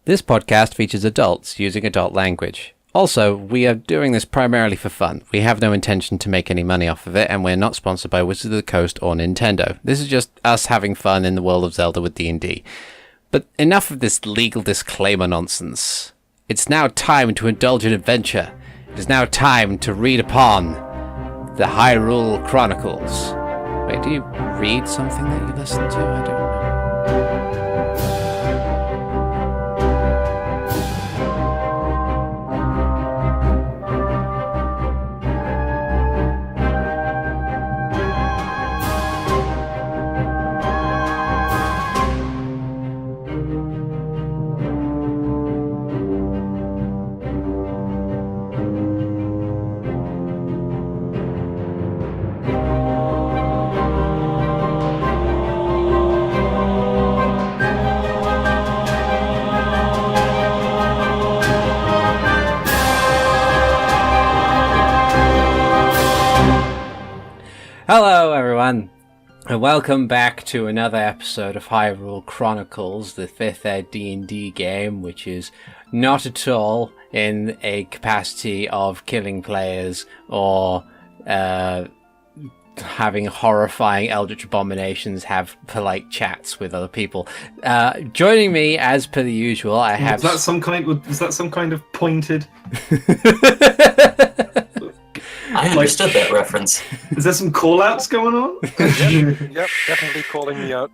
This podcast features adults using adult language. Also, we are doing this primarily for fun. We have no intention to make any money off of it, and we're not sponsored by Wizards of the Coast or Nintendo. This is just us having fun in the world of Zelda with D&D. But enough of this legal disclaimer nonsense. It's now time to indulge in adventure. It is now time to read upon the Hyrule Chronicles. Wait, do you read something that you listen to? I don't know. Hello everyone, and welcome back to another episode of Hyrule Chronicles, the 5th ed D&D game, which is not at all in a capacity of killing players or having horrifying eldritch abominations have polite chats with other people. Joining me, as per the usual, I have... Was that some kind of pointed... I understood that reference. Is there some call-outs going on? Yep, definitely calling me out.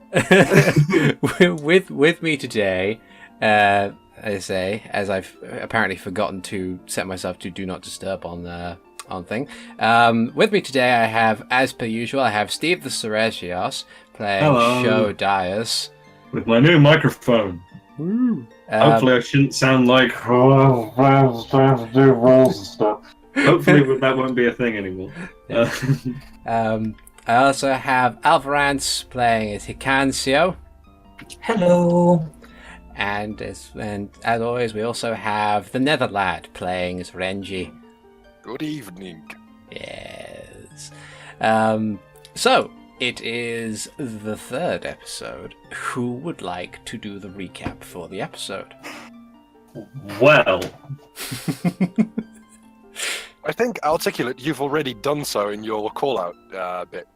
with me today, as I've apparently forgotten to set myself to do not disturb on thing. With me today, I have, as per usual, I have SteveTheSeregios playing Sho Daius with my new microphone. Woo. Hopefully, I shouldn't sound like stuff. Hopefully that won't be a thing anymore. I also have Alvarance playing as Hikan. Hello. And as always, we also have TheNetherlad playing as Renji. Good evening. Yes. So, it is the 3rd episode. Who would like to do the recap for the episode? Well... I think, Articulate, you've already done so in your call-out bit.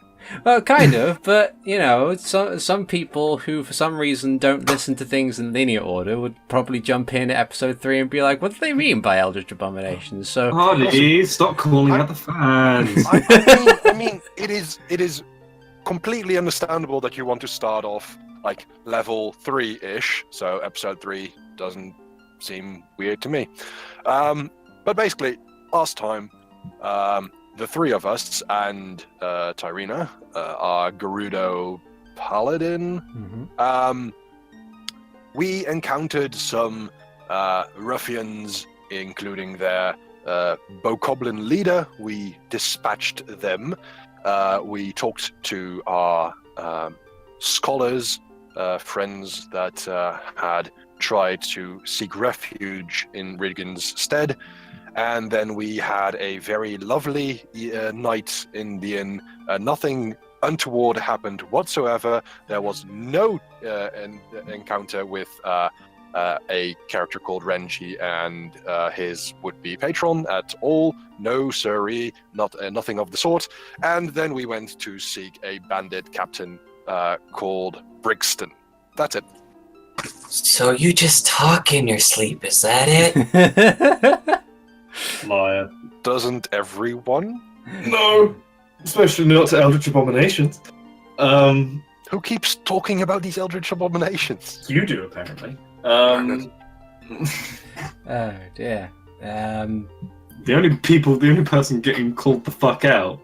Well, kind of, but, you know, some people who, for some reason, don't listen to things in linear order would probably jump in at episode 3 and be like, what do they mean by Eldritch Abominations? So, Hardy, stop calling out the fans. I mean, it is completely understandable that you want to start off, like, level 3-ish, so episode 3 doesn't seem weird to me. But basically... Last time, the three of us and Tyrina, our Gerudo Paladin, we encountered some ruffians, including their bokoblin leader. We dispatched them. We talked to our scholars, friends that had tried to seek refuge in Ridgen's stead. And then we had a very lovely night in the inn. Nothing untoward happened whatsoever. There was no encounter with a character called Renji and his would-be patron at all. No, sirree, nothing of the sort. And then we went to seek a bandit captain called Brigston. That's it. So you just talk in your sleep, is that it? Liar. Doesn't everyone? No! Especially not to Eldritch Abominations. Who keeps talking about these Eldritch Abominations? You do, apparently. Oh, dear. The only person getting called the fuck out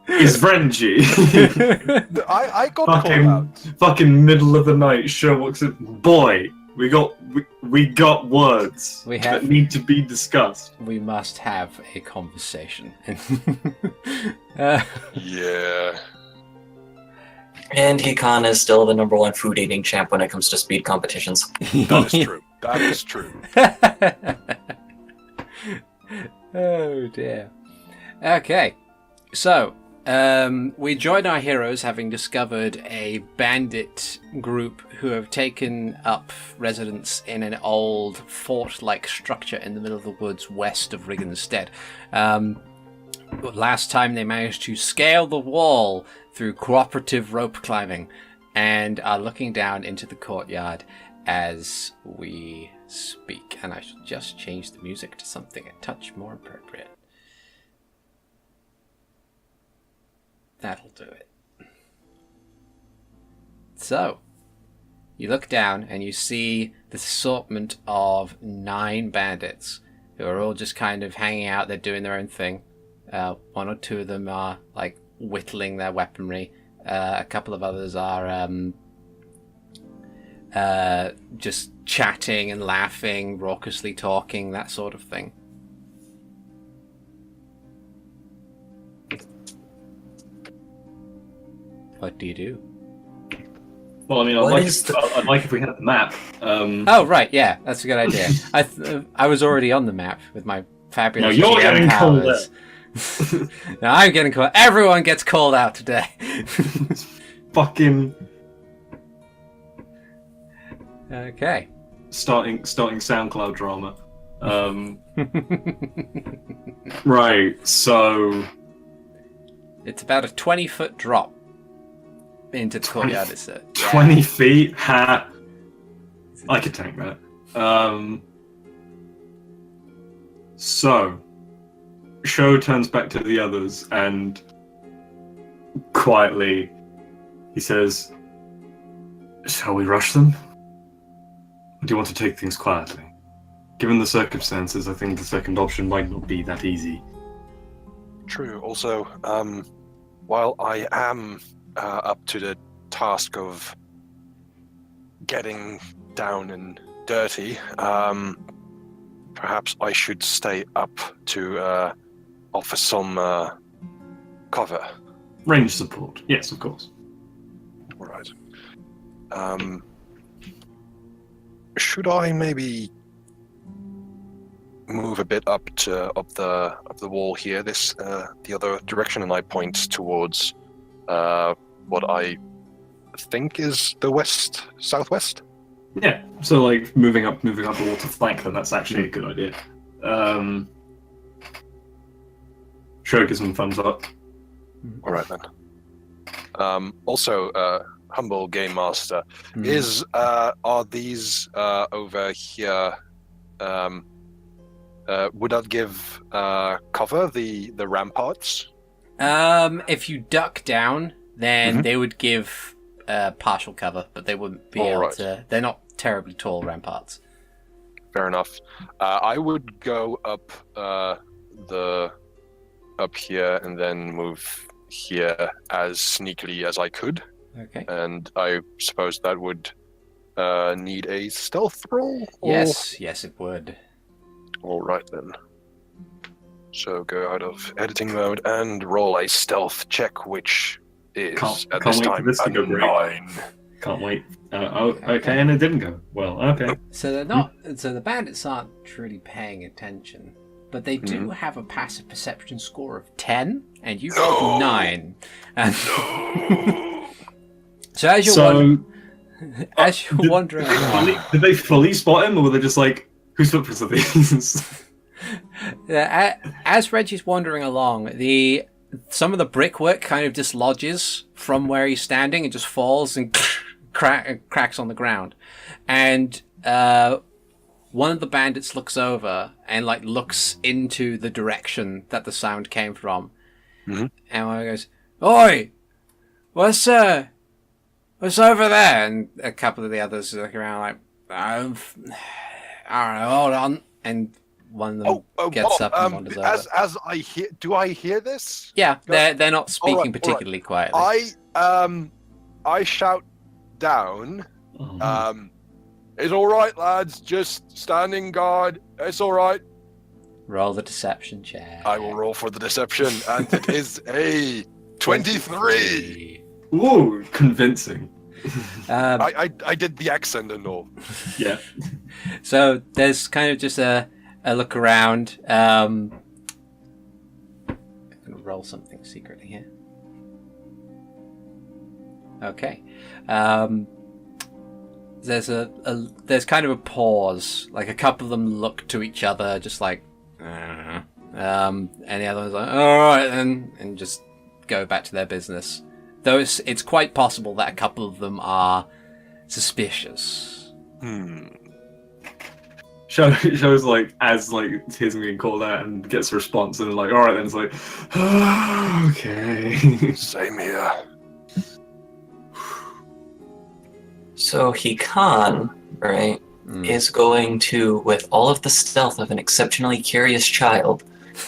is Renji. I got called out. Fucking middle of the night, Sho walks in. Boy, we got words that need to be discussed. We must have a conversation. Yeah. And Hikan is still the #1 food eating champ when it comes to speed competitions. That is true. That is true. Oh dear. Okay, so We join our heroes having discovered a bandit group who have taken up residence in an old fort-like structure in the middle of the woods west of Riggensstead. Last time they managed to scale the wall through cooperative rope climbing and are looking down into the courtyard as we speak. And I should just change the music to something a touch more appropriate. That'll do it. So, you look down and you see the assortment of 9 bandits who are all just kind of hanging out. They're doing their own thing. 1 or 2 of them are like whittling their weaponry. A couple of others are just chatting and laughing, raucously talking, that sort of thing. What do you do? Well, I mean, I'd like if we had the map. Oh, right, yeah, that's a good idea. I was already on the map with my fabulous you're GM getting powers. No, I'm getting called. Everyone gets called out today. Fucking okay. Starting SoundCloud drama. Right, so it's about a 20-foot drop into the courtyard. It's 20 feet. Ha! I could tank that. So, Sho turns back to the others and quietly he says, "Shall we rush them? Or do you want to take things quietly? Given the circumstances, I think the second option might not be that easy." True. Also, while I am up to the task of getting down and dirty, perhaps I should stay up to offer some cover. Range support, yes, of course. All right. Should I maybe move a bit up the wall here, the other direction, and I point towards what I think is the southwest? Yeah, so like moving up the wall to flank them, that's actually a good idea. Sho gives them thumbs up. All right then. Also, humble game master, are these over here? Would that give cover the ramparts? If you duck down, then they would give partial cover, but they wouldn't be able to. They're not terribly tall ramparts. Fair enough. I would go up here and then move here as sneakily as I could. Okay. And I suppose that would need a stealth roll? Yes, it would. All right then. So go out of editing mode and roll a stealth check, which is at this time a 9. Can't wait. Okay, and it didn't go well. Okay. So they're not. So the bandits aren't truly paying attention, but they do have a passive perception score of 10, and you got 9. And so as you're wandering around, did they fully spot him, or were they just like, whose footprints are these? As Reggie's wandering along, some of the brickwork kind of dislodges from where he's standing and just falls and cracks on the ground. And one of the bandits looks over and like looks into the direction that the sound came from. And one goes, "Oi! What's over there?" And a couple of the others look around like, I don't know, hold on. And one of them gets up and wanders over. As I hear, do I hear this? Yeah, they're not speaking particularly quietly. I shout down. It's all right, lads. Just standing guard. It's all right. Roll the deception check. I will roll for the deception, and it is a 23. Ooh, convincing. I did the accent and all. Yeah. So there's kind of just a look around. I'm going to roll something secretly here. Okay. There's there's kind of a pause. Like a couple of them look to each other, just like, and the other one's like, all right then, and just go back to their business. Though it's quite possible that a couple of them are suspicious. Shows like as like hears me being called out and gets a response and like, all right then, it's like, okay. Same here. So Hikan, right, is going to, with all of the stealth of an exceptionally curious child,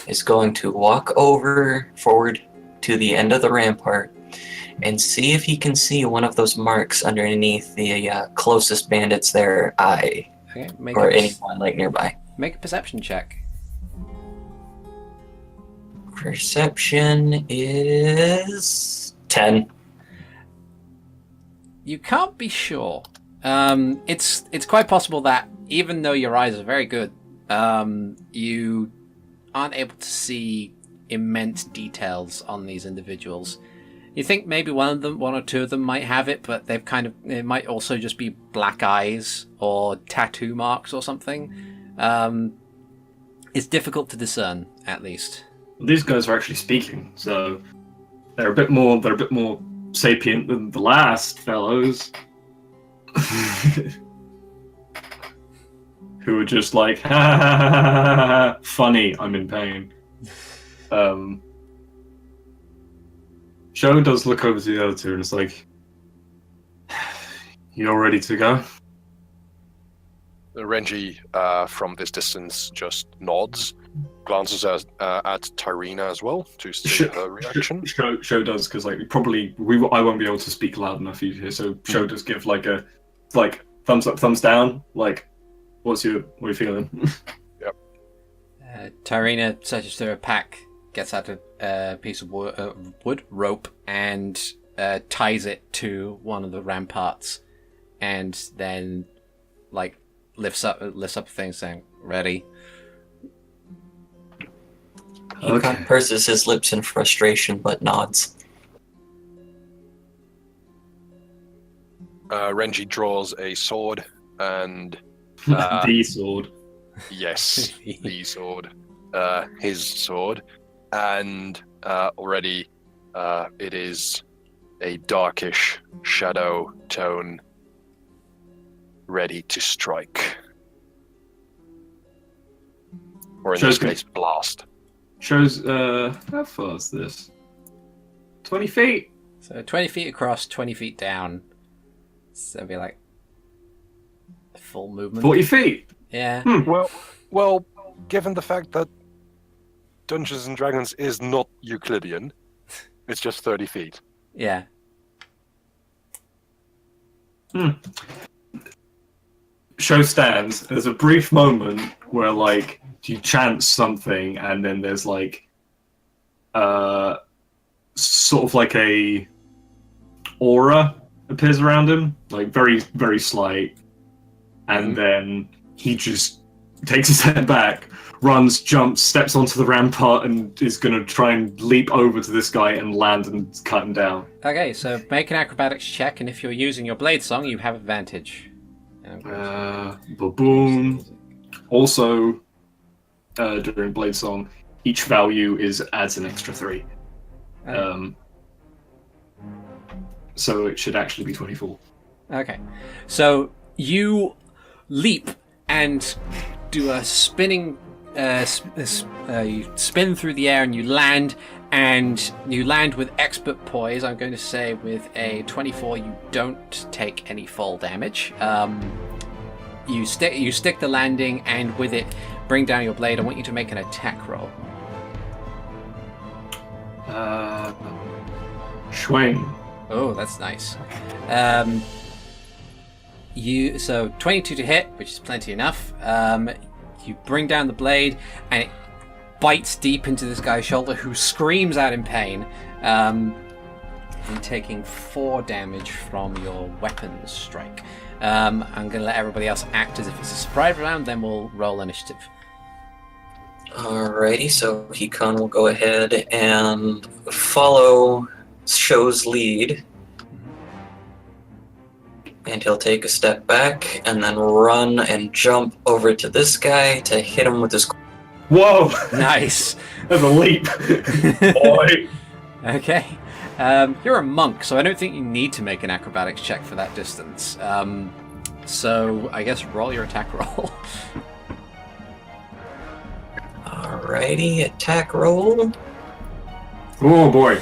is going to walk forward to the end of the rampart and see if he can see one of those marks underneath the closest bandit's their eye. Okay, or anyone like nearby. Make a perception check. Perception is 10. You can't be sure. It's quite possible that even though your eyes are very good, you aren't able to see immense details on these individuals. You think maybe one or two of them might have it, but it might also just be black eyes or tattoo marks or something. It's difficult to discern, at least. These guys are actually speaking, so they're a bit more sapient than the last fellows. Who are just like, ha ha ha ha ha, funny, I'm in pain. Sho does look over to the other two and it's like, you're ready to go? Renji, from this distance, just nods, glances at Tyrina as well to see her reaction. Sho does, because like I won't be able to speak loud enough for you to hear. So Sho does give like a thumbs up, thumbs down. Like, what are you feeling? Yep. Tyrina searches through her pack, gets out a piece of wood rope, and ties it to one of the ramparts, and then like lifts up a thing saying, "Ready." He purses his lips in frustration, but nods. Renji draws a sword and the sword. Yes, the sword. His sword. And already it is a darkish shadow tone, ready to strike. Or in this case, blast. Shows, how far is this? 20 feet? So 20 feet across, 20 feet down. So it'd be like full movement. 40 feet? Yeah. Well, given the fact that Dungeons and Dragons is not Euclidean, it's just 30 feet. Yeah. Sho stands. There's a brief moment where like you chant something and then there's like sort of like a aura appears around him, like very, very slight, and then he just takes a step back, runs, jumps, steps onto the rampart, and is going to try and leap over to this guy and land and cut him down. Okay, so make an acrobatics check, and if you're using your blade song, you have advantage. Boom. Also, during blade song, each value adds an extra 3. So it should actually be 24. Okay, so you leap and do a spinning. You spin through the air and you land with expert poise. I'm going to say with a 24, you don't take any fall damage. You stick the landing, and with it, bring down your blade. I want you to make an attack roll. Swing. Oh, that's nice. So 22 to hit, which is plenty enough. You bring down the blade, and it bites deep into this guy's shoulder, who screams out in pain. And taking 4 damage from your weapons strike. I'm going to let everybody else act as if it's a surprise round, then we'll roll initiative. Alrighty, so Hikan will go ahead and follow Sho's lead And he'll take a step back and then run and jump over to this guy to hit him with his... Whoa! Nice. That's a leap. Boy. Okay. You're a monk, so I don't think you need to make an acrobatics check for that distance. So I guess roll your attack roll. Alrighty, attack roll. Oh boy.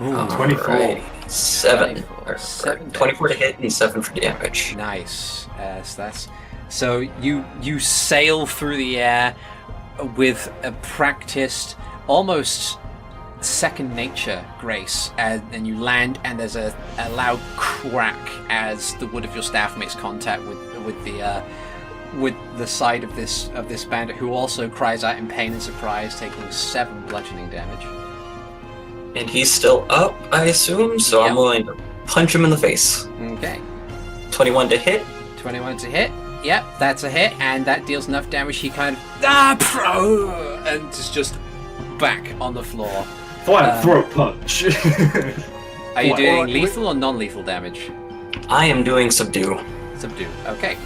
Ooh, 24. Alrighty, 7. 24 24 to hit and 7 for damage. Nice. So you sail through the air with a practiced, almost second nature grace, and you land, and there's a loud crack as the wood of your staff makes contact with the side of this bandit, who also cries out in pain and surprise, taking 7 bludgeoning damage. And he's still up, I assume, so Yep. I'm going to punch him in the face. Okay. 21 to hit. 21 to hit. Yep, that's a hit, and that deals enough damage. He kind of and is just back on the floor. Fire throat punch. Are you What? doing lethal or non-lethal damage? I am doing subdue. Subdue. Okay.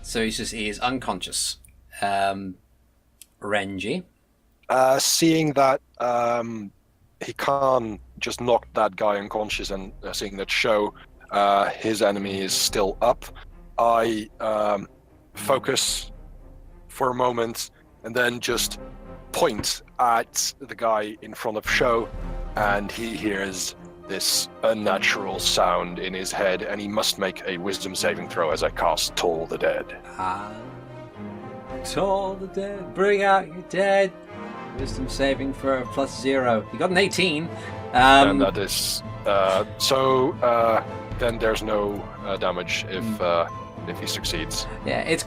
So he is unconscious. Renji. Seeing that Hikan just knocked that guy unconscious, and seeing that Sho, his enemy, is still up, I focus for a moment and then just point at the guy in front of Sho, and he hears this unnatural sound in his head, and he must make a wisdom saving throw as I cast Toll the Dead. Toll the dead. Bring out your dead. Wisdom saving for a +0. You got an 18. And that is then there's no damage if he succeeds. Yeah, it's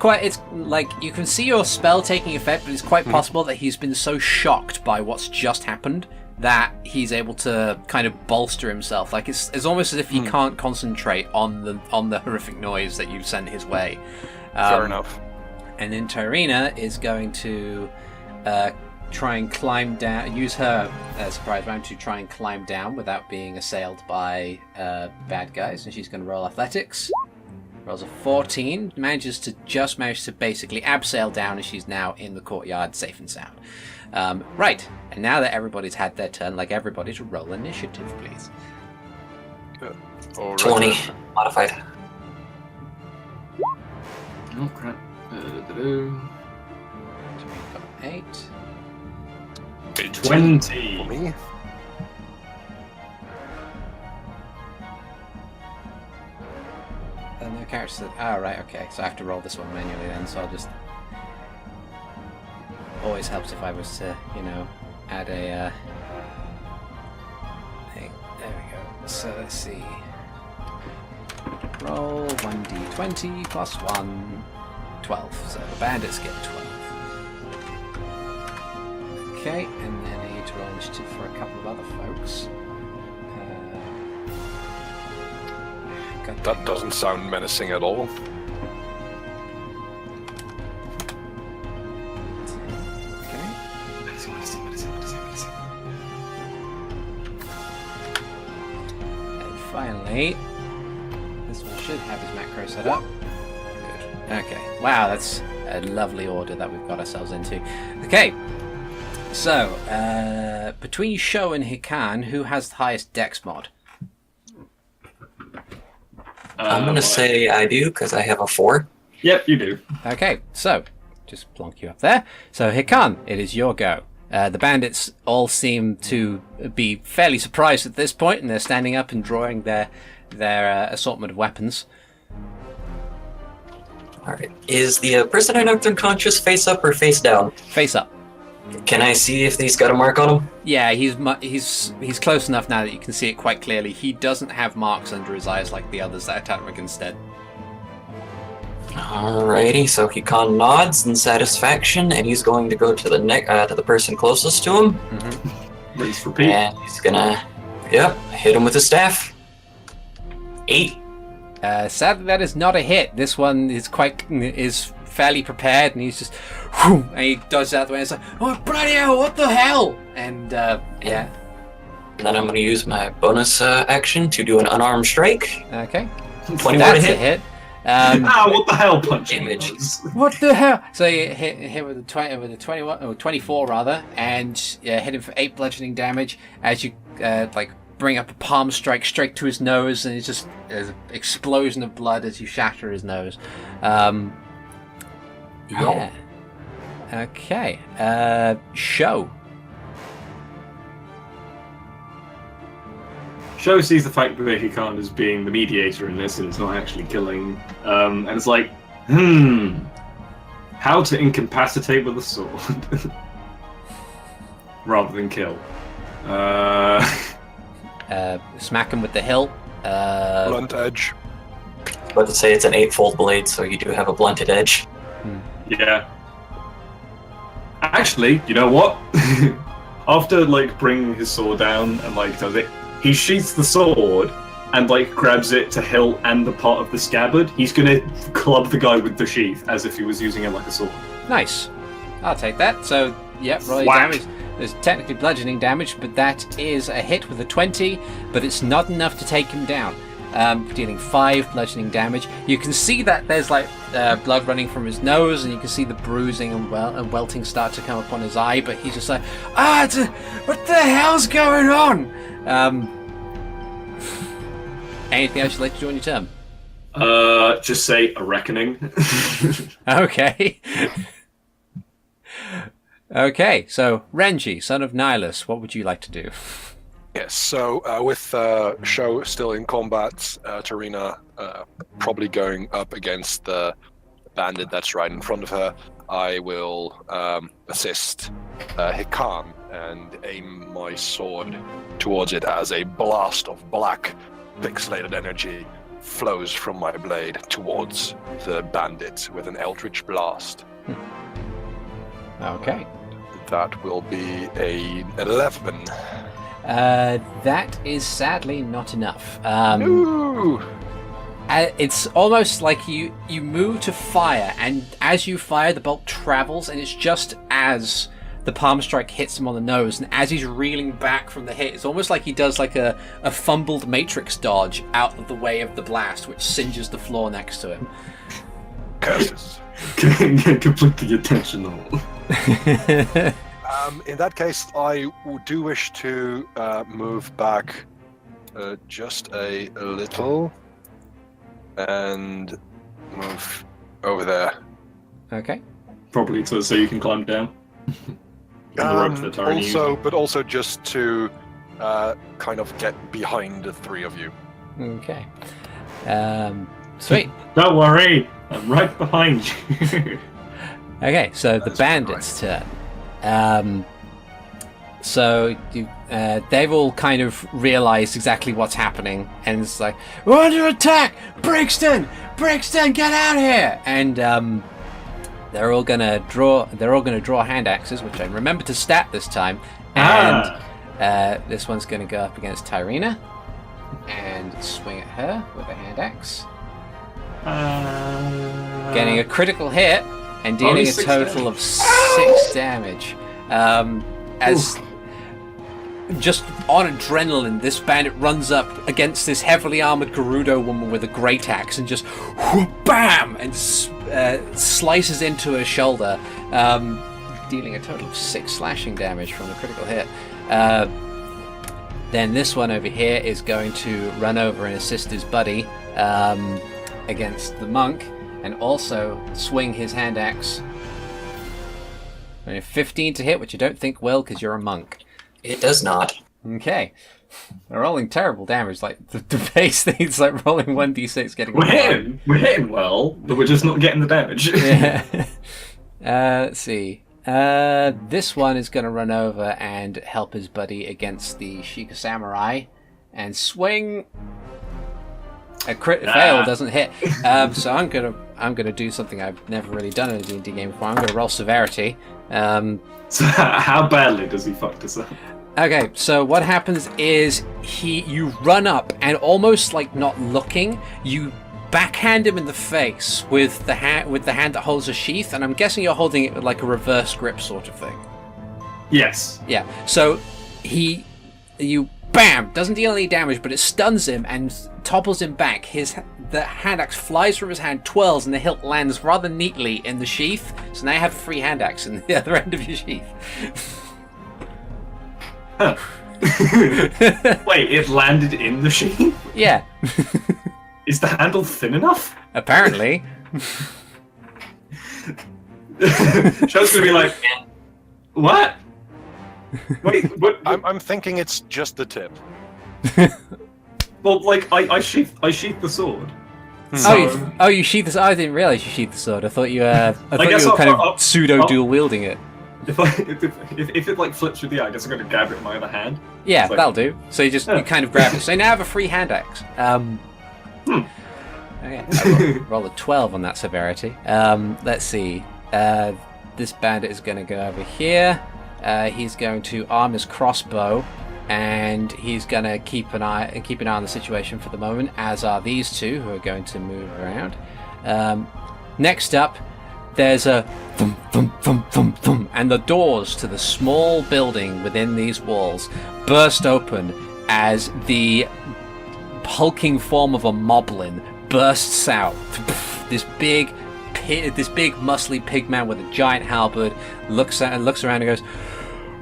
like you can see your spell taking effect, but it's quite possible that he's been so shocked by what's just happened that he's able to kind of bolster himself. Like it's almost as if he can't concentrate on the horrific noise that you sent his way. Fair enough. And then Tyrina is going to try and climb down, use her surprise round to try and climb down without being assailed by bad guys, and she's going to roll athletics. Rolls a 14, manages to basically abseil down, and she's now in the courtyard safe and sound. Right, and now that everybody's had their turn, like everybody to roll initiative, please. All right. 20 modified. Oh crap. 8. 20. For me. And the character said, oh, right, okay, so I have to roll this one manually then, so I'll just... Always helps if I was to, add a... thing. There we go. So let's see. Roll 1d20 plus 1, 12. So the bandits get 12. Okay, and then I need to roll initiative for a couple of other folks. That doesn't sound menacing at all. Okay. And finally, this one should have his macro set up. Good. Okay. Wow, that's a lovely order that we've got ourselves into. Okay. So, between Sho and Hikan, who has the highest dex mod? I'm going to say I do, because I have a 4. Yep, you do. Okay, so, just plonk you up there. So, Hikan, it is your go. The bandits all seem to be fairly surprised at this point, and they're standing up and drawing their assortment of weapons. Alright. Is the person I knocked unconscious face up or face down? Face up. Can I see if he's got a mark on him? Yeah, he's close enough now that you can see it quite clearly. He doesn't have marks under his eyes like the others that attacked him instead. Alrighty, so Hikan nods in satisfaction, and he's going to go to the person closest to him. Mm-hmm. Please repeat. And he's gonna, hit him with his staff. 8. Sadly, that is not a hit. This one is fairly prepared, and he's just, whew, and he dodges out the way. And it's like, oh bloody hell, what the hell? And And then I'm gonna use my bonus action to do an unarmed strike. Okay. 24 to That's a hit. hit. What the hell, punching Damage. was? What the hell? So you hit with a 21 or 24 rather, and hit him for 8 bludgeoning damage as you bring up a palm strike straight to his nose, and it's just there's an explosion of blood as you shatter his nose. Yeah. Okay. Sho. Sho sees the fact that Hikan is being the mediator in this and it's not actually killing. And it's like, how to incapacitate with a sword rather than kill. Smack him with the hilt. Blunt edge. About to say it's an 8-fold blade, so you do have a blunted edge. Yeah. Actually, you know what? After bringing his sword down and does it, he sheaths the sword and grabs it to hilt and the part of the scabbard. He's gonna club the guy with the sheath as if he was using it like a sword. Nice. I'll take that. So, yep, rolling Whack. damage. There's technically bludgeoning damage, but that is a hit with a 20, but it's not enough to take him down. Dealing 5 bludgeoning damage. You can see that there's blood running from his nose, and you can see the bruising and welting start to come upon his eye, but he's just like, what the hell's going on? Anything else you'd like to do on your turn? Just say a reckoning. Okay. Okay, so Renji, son of Nihilus, what would you like to do? Yes, so with Sho still in combat, Tyrina probably going up against the bandit that's right in front of her, I will assist Hikan and aim my sword towards it as a blast of black pixelated energy flows from my blade towards the bandit with an eldritch blast. Okay. That will be a 11. That is sadly not enough. Ooh. It's almost like you move to fire, and as you fire, the bolt travels, and it's just as the palm strike hits him on the nose, and as he's reeling back from the hit, it's almost like he does a fumbled Matrix dodge out of the way of the blast, which singes the floor next to him. Curses. Completely intentional. In that case, I do wish to move back just a little and move over there. Okay. Probably so you can climb down. The rope that Tyrina uses. But also just to kind of get behind the three of you. Okay. Sweet. Don't worry, I'm right behind you. Okay, so the That's bandits' turn. So they've all kind of realized exactly what's happening, and it's like, we're under attack! Brigston, get out of here! And they're all gonna draw hand axes, which I remember to stat this time. And this one's gonna go up against Tyrina and swing at her with a hand axe, getting a critical hit and dealing a total of 6 damage. As just on adrenaline, this bandit runs up against this heavily armored Gerudo woman with a great axe and just BAM! And slices into her shoulder, dealing a total of 6 slashing damage from the critical hit. Then this one over here is going to run over and assist his buddy against the monk, and also swing his hand axe. 15 to hit, which I don't think will, because you're a monk. It does not. Okay. They're rolling terrible damage. The base thing's rolling 1d6, getting We're hitting well, but we're just not getting the damage. Yeah. Let's see. This one is going to run over and help his buddy against the Sheikah Samurai and swing. A crit fail doesn't hit. So I'm gonna do something I've never really done in a D&D game before. I'm gonna roll severity. So how badly does he fuck this up? Okay, so what happens is you run up and almost not looking, you backhand him in the face with the hand that holds a sheath, and I'm guessing you're holding it with a reverse grip sort of thing. Yes. Yeah. So you bam! Doesn't deal any damage, but it stuns him and topples him back. The hand axe flies from his hand, twirls, and the hilt lands rather neatly in the sheath. So now you have a free hand axe in the other end of your sheath. Huh. Wait, it landed in the sheath? Yeah. Is the handle thin enough? Apparently. Sho's gonna be like, what? Wait, what? I'm thinking it's just the tip. Well, like, I sheath the sword. You sheath the. I didn't realize you sheathed the sword. I thought you. I thought guess you were I'll pseudo dual wielding it. If it like flips with the eye, I guess I'm gonna grab it in my other hand. Yeah, like, that'll do. So you kind of grab it. So you now have a free hand axe. Okay, roll a 12 on that severity. Let's see. This bandit is going to go over here. He's going to arm his crossbow, and he's going to keep an eye on the situation for the moment. As are these two, who are going to move around. Next up, there's a thump, thump, thump, thump, thump, and the doors to the small building within these walls burst open as the hulking form of a moblin bursts out. This big, muscly pig man with a giant halberd looks around and goes,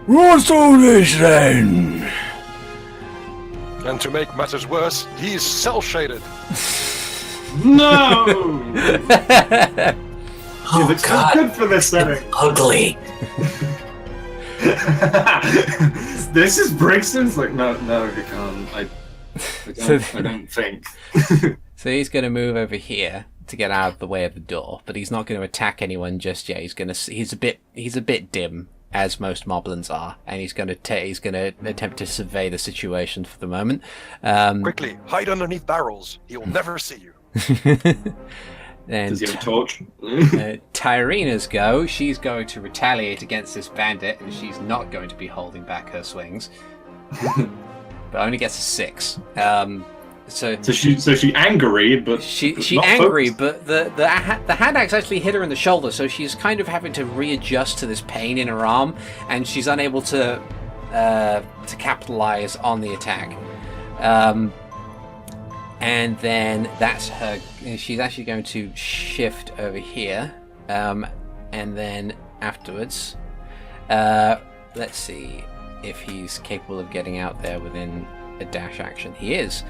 "What's all this then?" And to make matters worse, he's cell-shaded. No! Oh, it's God. good for this setting. Ugly. This is Brigston's like, no, you can't. I don't think. So he's going to move over here to get out of the way of the door, but he's not going to attack anyone just yet. He's a bit dim, as most moblins are, and he's going to attempt to survey the situation for the moment. Quickly, hide underneath barrels. He'll never see you. And Does he have a torch? Tyrina's go. She's going to retaliate against this bandit, and she's not going to be holding back her swings, but only gets a 6. So she angry, but she not angry, focused. but the hand axe actually hit her in the shoulder, so she's kind of having to readjust to this pain in her arm, and she's unable to capitalize on the attack. And then that's her. She's actually going to shift over here, and then afterwards, let's see if he's capable of getting out there within a dash action. He is.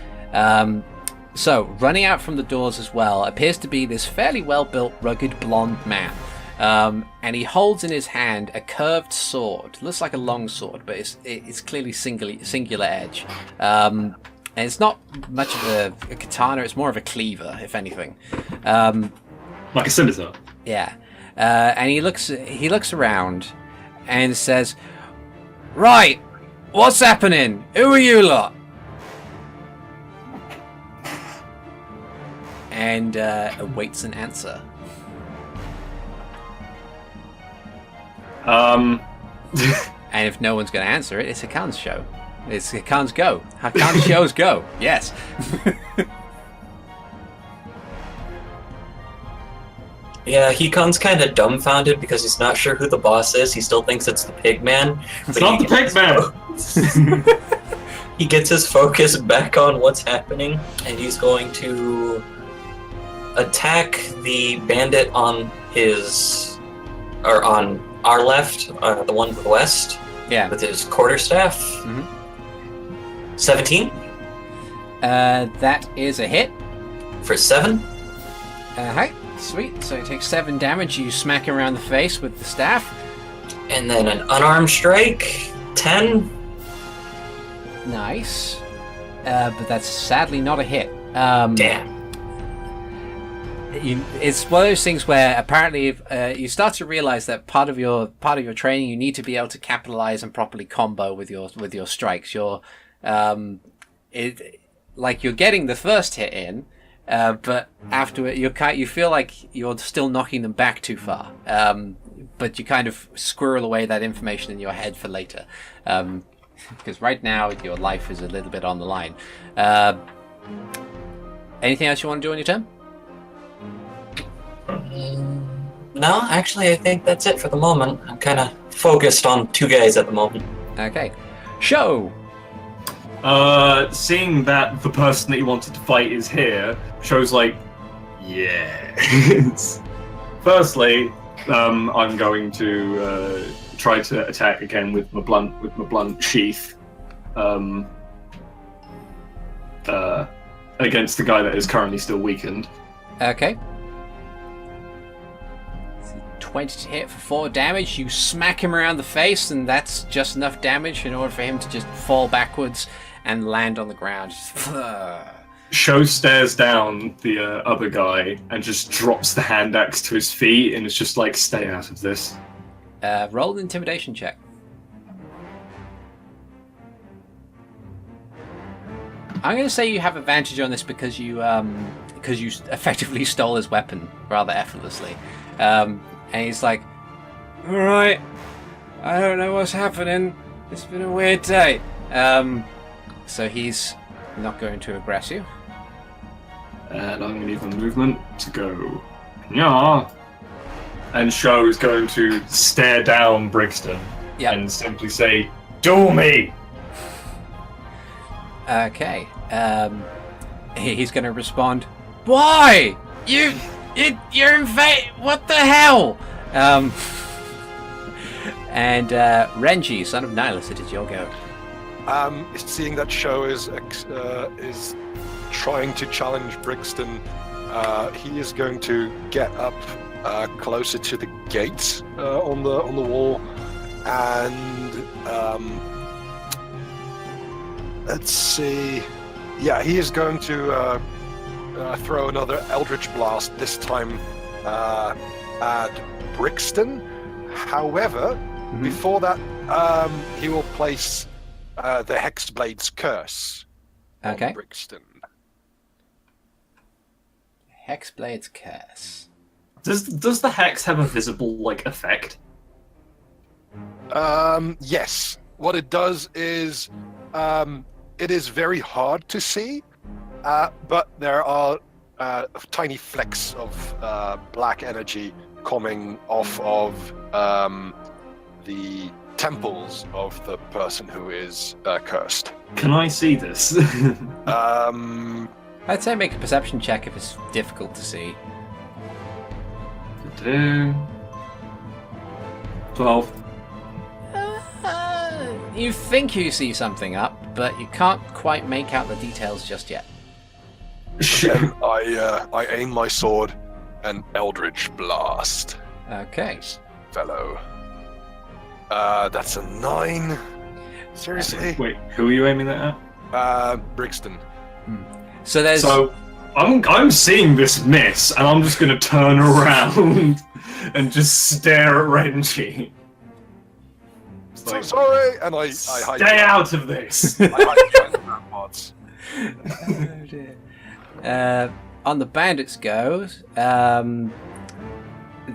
So running out from the doors as well appears to be this fairly well-built, rugged blonde man, and he holds in his hand a curved sword. Looks like a long sword, but it's clearly singular edge. And it's not much of a katana, it's more of a cleaver, if anything. Like a scimitar. Yeah. And he looks around and says, "Right, what's happening? Who are you lot?" And awaits an answer. And if no one's going to answer it, it's Hikan's show. It's Hikan's go. Hikan's show's go. Yes. Yeah, Hikan's kind of dumbfounded because he's not sure who the boss is. He still thinks it's the pig man. It's not the pig man! He gets his focus back on what's happening, and he's going to attack the bandit on our left, the one to the west. Yeah. With his quarterstaff. Mm-hmm. 17. That is a hit. For 7. Hi. Sweet. So he takes 7 damage. You smack him around the face with the staff. And then an unarmed strike. 10. Nice. But that's sadly not a hit. Damn. It's one of those things where apparently if, you start to realize that part of your training, you need to be able to capitalize and properly combo with your strikes. You're you're getting the first hit in, but after it you feel like you're still knocking them back too far. But you kind of squirrel away that information in your head for later, because right now your life is a little bit on the line. Anything else you want to do on your turn? No, actually, I think that's it for the moment. I'm kind of focused on 2 guys at the moment. Okay. Sho! Seeing that the person that he wanted to fight is here, Sho's like, yeah. Firstly, I'm going to try to attack again with my blunt sheath. Against the guy that is currently still weakened. Okay. 20 to hit for 4 damage. You smack him around the face, and that's just enough damage in order for him to just fall backwards and land on the ground. Sho stares down the other guy and just drops the hand axe to his feet and is just like, stay out of this. Roll an intimidation check. I'm going to say you have advantage on this because you effectively stole his weapon rather effortlessly. And he's like, alright, I don't know what's happening. It's been a weird day. So he's not going to aggress you. And I'm going to need my movement to go, yeah. And Sho is going to stare down Brigston and simply say, duel me! Okay. He's going to respond, why? You're what the hell? And Renji, son of Nihilus, it is your go. Seeing that Sho is trying to challenge Brigston, he is going to get up closer to the gate on the wall, and let's see. Yeah, he is going to throw another Eldritch Blast, this time at Brigston. However, before that, he will place the Hexblade's Curse on Brigston. Hexblade's Curse. Does the hex have a visible effect? Yes. What it does is it is very hard to see, but there are tiny flecks of black energy coming off of the temples of the person who is cursed. Can I see this? I'd say make a perception check if it's difficult to see. 12. You think you see something up, but you can't quite make out the details just yet. Then I aim my sword and Eldritch Blast. Okay. Fellow. That's a 9. Seriously? Wait, who are you aiming that at? Brigston. So I'm seeing this miss, and I'm just gonna turn around and just stare at Renji. So sorry, and I hide. Stay out of this. I hide behind the pods. Oh dear. On the bandits goes,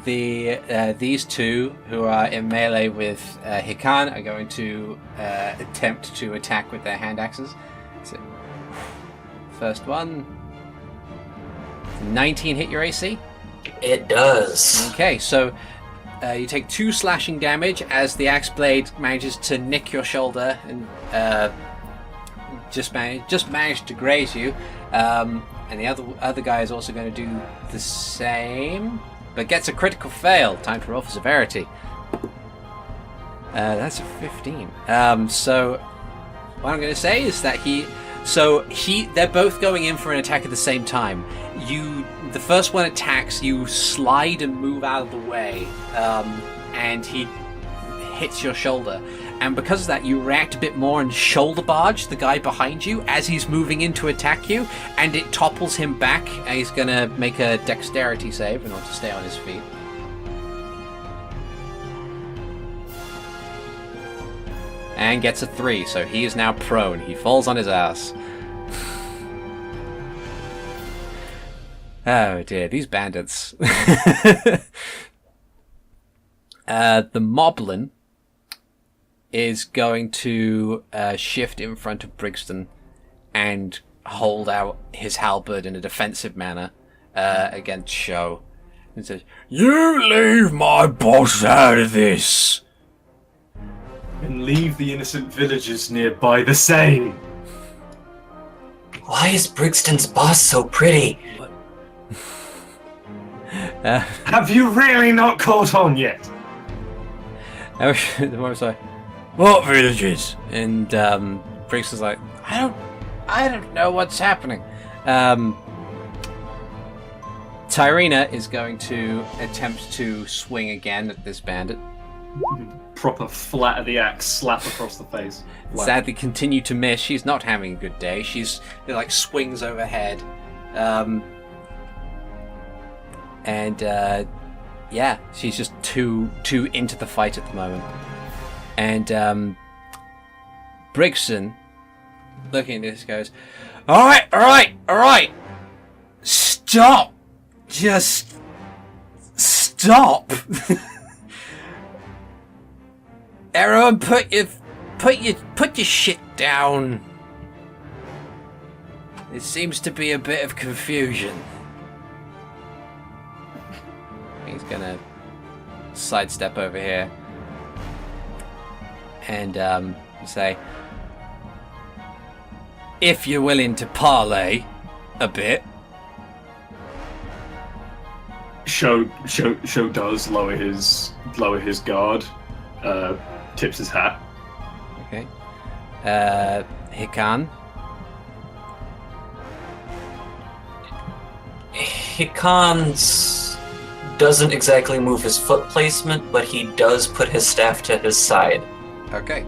these two who are in melee with Hikan are going to attempt to attack with their hand axes. So, first one, 19 hit your AC? It does. Okay, so you take 2 slashing damage as the axe blade manages to nick your shoulder and just managed to graze you. And the other guy is also going to do the same, but gets a critical fail. Time to roll for severity. That's a 15. So what I'm going to say is that they're both going in for an attack at the same time. The first one attacks, you slide and move out of the way, and he hits your shoulder. And because of that, you react a bit more and shoulder barge the guy behind you as he's moving in to attack you, and it topples him back, and he's going to make a dexterity save in order to stay on his feet. And gets a 3, so he is now prone. He falls on his ass. Oh dear, these bandits. The Moblin is going to shift in front of Brigston and hold out his halberd in a defensive manner against Sho. And says, "You leave my boss out of this!" And leave the innocent villagers nearby the same. Why is Brigston's boss so pretty? Have you really not caught on yet? The was like, "What villages?" And Briggs was like, "I don't know what's happening." Tyrina is going to attempt to swing again at this bandit. Proper flat of the axe, slap across the face. Flat. Sadly, continue to miss. She's not having a good day. It like swings overhead, and yeah, she's just too into the fight at the moment. And Brigston, looking at this, goes, "All right, stop, just stop." Everyone, put your shit down. There seems to be a bit of confusion. He's gonna sidestep over here and say, "If you're willing to parley a bit." Sho does lower his guard, tips his hat. Okay. Hikan. Hikan's doesn't exactly move his foot placement, but he does put his staff to his side. Okay.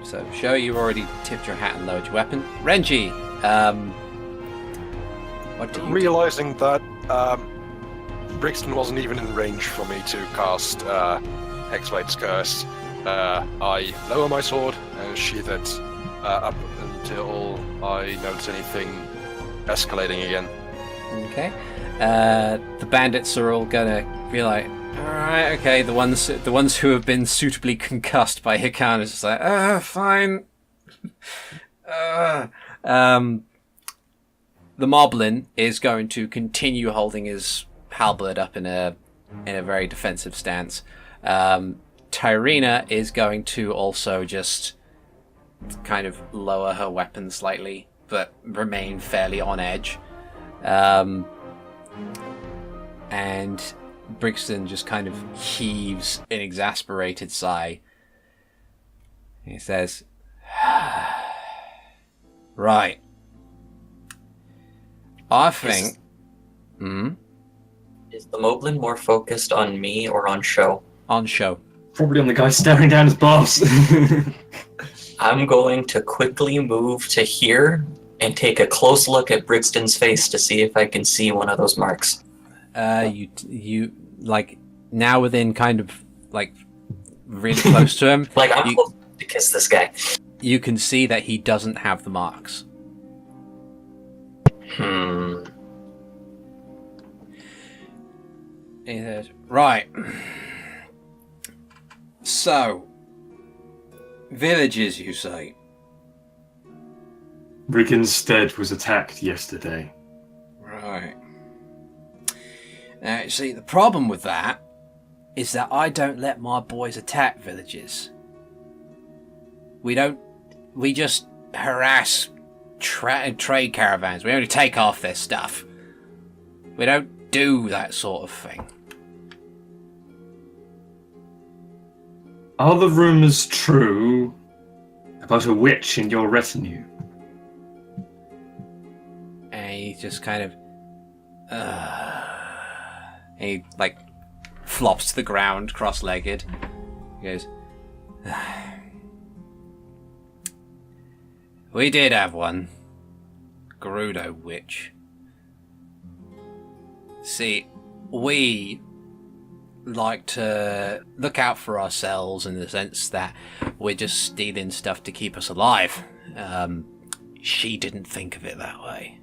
So Sho, you already tipped your hat and lowered your weapon. Renji, what do you Realizing that Brigston wasn't even in range for me to cast Hexblade's Curse, I lower my sword and sheath it up until I notice anything escalating again. Okay. The bandits are all gonna be like, "Alright, okay." The ones who have been suitably concussed by Hikan is just like, fine. The Moblin is going to continue holding his halberd up in a very defensive stance. Tyrina is going to also just kind of lower her weapon slightly, but remain fairly on edge. And Brigston just kind of heaves an exasperated sigh. He says, "Right. I think..." Is the Moblin more focused on me or on Sho? On Sho. Probably on the guy staring down his boss. I'm going to quickly move to here and take a close look at Brigston's face to see if I can see one of those marks. You like now within kind of like really close to him. Like I'm supposed to kiss this guy. You can see that he doesn't have the marks. He says, "Right. So, villages, you say?" Briggston was attacked yesterday. Right. Now, you see, the problem with that is that I don't let my boys attack villages. We just harass trade caravans. We only take off their stuff. We don't do that sort of thing. Are the rumors true about a witch in your retinue? And he just kind of... he, like, flops to the ground, cross-legged. He goes... We did have one. Gerudo witch. See, we like to look out for ourselves in the sense that we're just stealing stuff to keep us alive. She didn't think of it that way.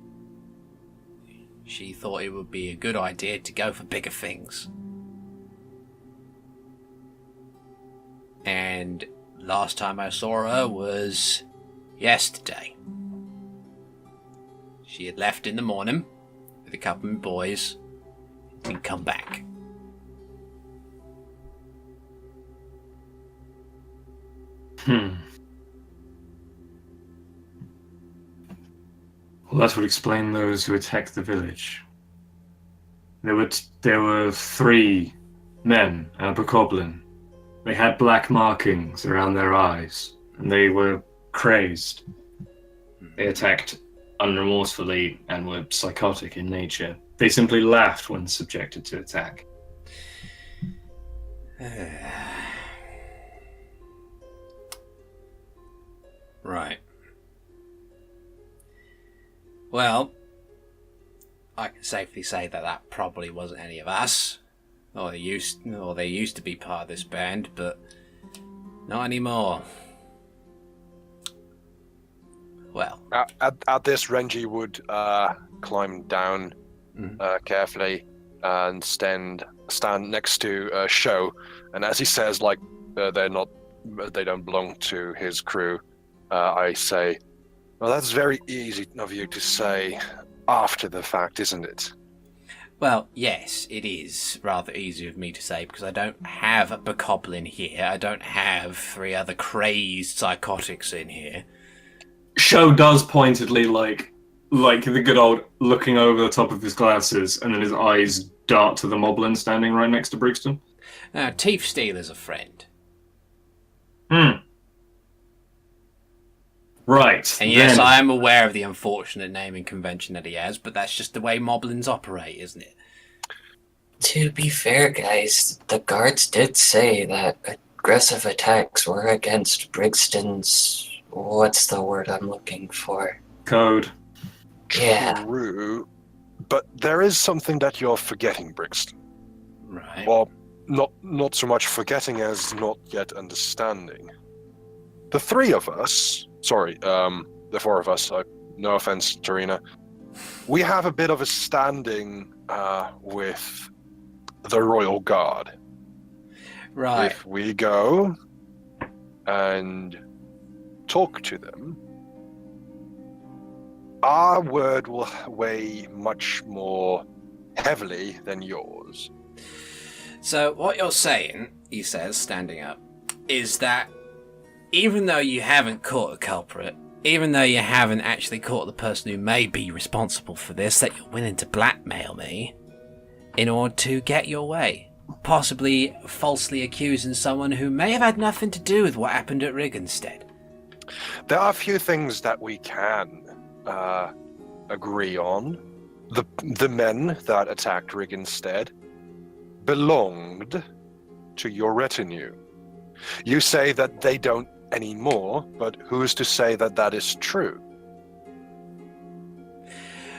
She thought it would be a good idea to go for bigger things. And last time I saw her was yesterday. She had left in the morning with a couple of boys and come back. Well, that would explain those who attacked the village. There were 3 men and a bokoblin. They had black markings around their eyes, and they were crazed. They attacked unremorsefully and were psychotic in nature. They simply laughed when subjected to attack. Right. Well, I can safely say that probably wasn't any of us. Or they used to be part of this band, but not anymore. Well, At this, Renji would climb down carefully and stand next to Sho, and as he says, like they don't belong to his crew. I say, well, that's very easy of you to say after the fact, isn't it? Well, yes, it is rather easy of me to say because I don't have a bokoblin here. I don't have 3 other crazed psychotics in here. Sho does pointedly, like the good old looking over the top of his glasses, and then his eyes dart to the moblin standing right next to Brigston. Now, Teeth Stealer's a friend. Right. And yes, I am aware of the unfortunate naming convention that he has, but that's just the way moblins operate, isn't it? To be fair, guys, the guards did say that aggressive attacks were against Brigston's... What's the word I'm looking for? Code. Yeah. True. But there is something that you're forgetting, Brigston. Right. Well, not so much forgetting as not yet understanding. The 3 of us... Sorry, the 4 of us, no offense, Tyrina. We have a bit of a standing with the Royal Guard. Right. If we go and talk to them, our word will weigh much more heavily than yours. So what you're saying, he says, standing up, is that even though you haven't caught a culprit, even though you haven't actually caught the person who may be responsible for this, that you're willing to blackmail me in order to get your way. Possibly falsely accusing someone who may have had nothing to do with what happened at Rigenstead. There are a few things that we can agree on. The men that attacked Rigenstead belonged to your retinue. You say that they don't anymore, but who's to say that that is true?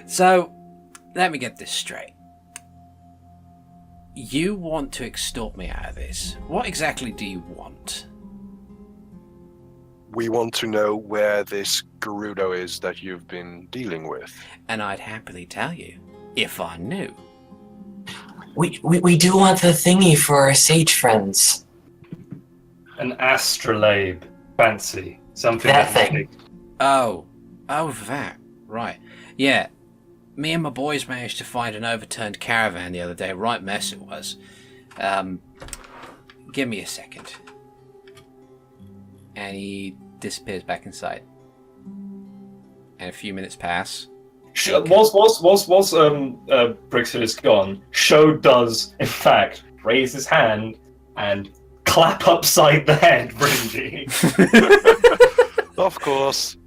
So, let me get this straight. You want to extort me out of this. What exactly do you want? We want to know where this Gerudo is that you've been dealing with. And I'd happily tell you, if I knew. We do want the thingy for our sage friends. An astrolabe. Fancy. Something That thing. Oh, that. Right. Yeah. Me and my boys managed to find an overturned caravan the other day. Right mess it was. Give me a second. And he disappears back inside. And a few minutes pass. Whilst Brigston is gone, Sho does, in fact, raise his hand and clap upside the head, Renji. Of course.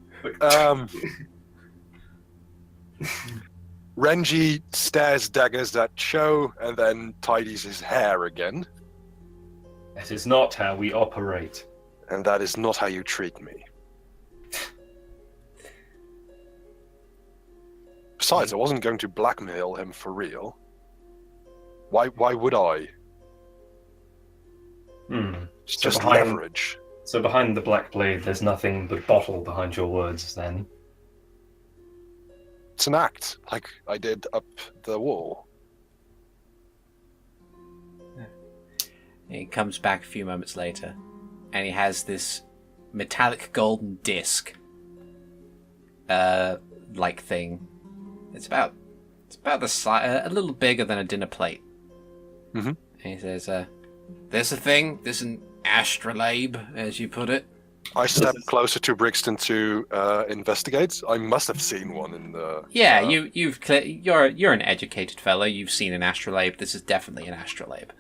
Renji stares daggers at Sho and then tidies his hair again. That is not how we operate. And that is not how you treat me. Besides, I wasn't going to blackmail him for real. Why would I? It's just leverage. So behind the black blade, there's nothing but bottle behind your words, then? It's an act, like I did up the wall. He comes back a few moments later, and he has this metallic golden disc, like thing. It's about the size, a little bigger than a dinner plate. Mm-hmm. And he says, "This a thing? This an astrolabe, as you put it?" I step closer to Brigston to investigate. I must have seen one in the. Yeah, you're an educated fellow. You've seen an astrolabe. This is definitely an astrolabe.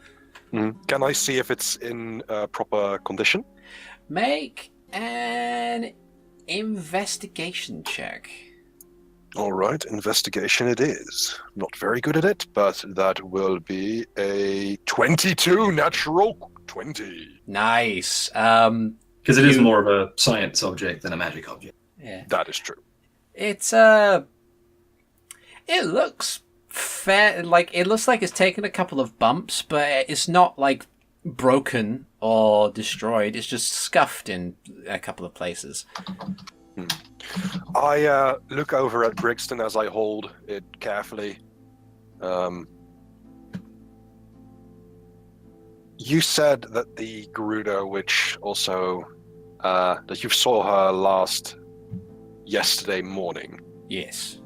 Can I see if it's in proper condition? Make an investigation check. All right, investigation it is. Not very good at it, but that will be a 22 natural 20. Nice. Because it is more of a science object than a magic object. Yeah. That is true. It's it looks fair. Like it looks like it's taken a couple of bumps, but it's not like broken or destroyed. It's just scuffed in a couple of places. I look over at Brigston as I hold it carefully. You said that the Gerudo witch also that you saw her yesterday morning. Yes.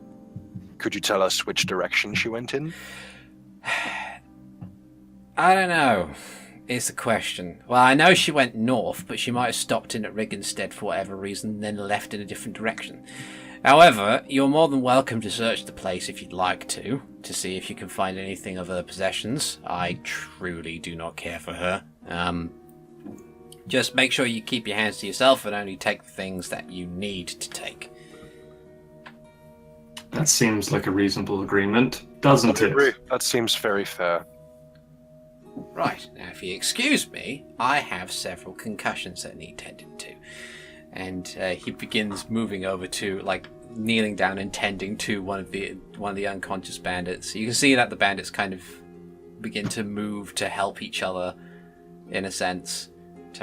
Could you tell us which direction she went in? I don't know. Is the question. Well, I know she went north, but she might have stopped in at Riggensted for whatever reason, and then left in a different direction. However, you're more than welcome to search the place if you'd like to see if you can find anything of her possessions. I truly do not care for her. Just make sure you keep your hands to yourself and only take the things that you need to take. That seems like a reasonable agreement, doesn't it? Agree. That seems very fair. Right, now if you excuse me, I have several concussions that need tended to. And he begins moving over to, like, kneeling down and tending to one of the unconscious bandits. You can see that the bandits kind of begin to move to help each other, in a sense.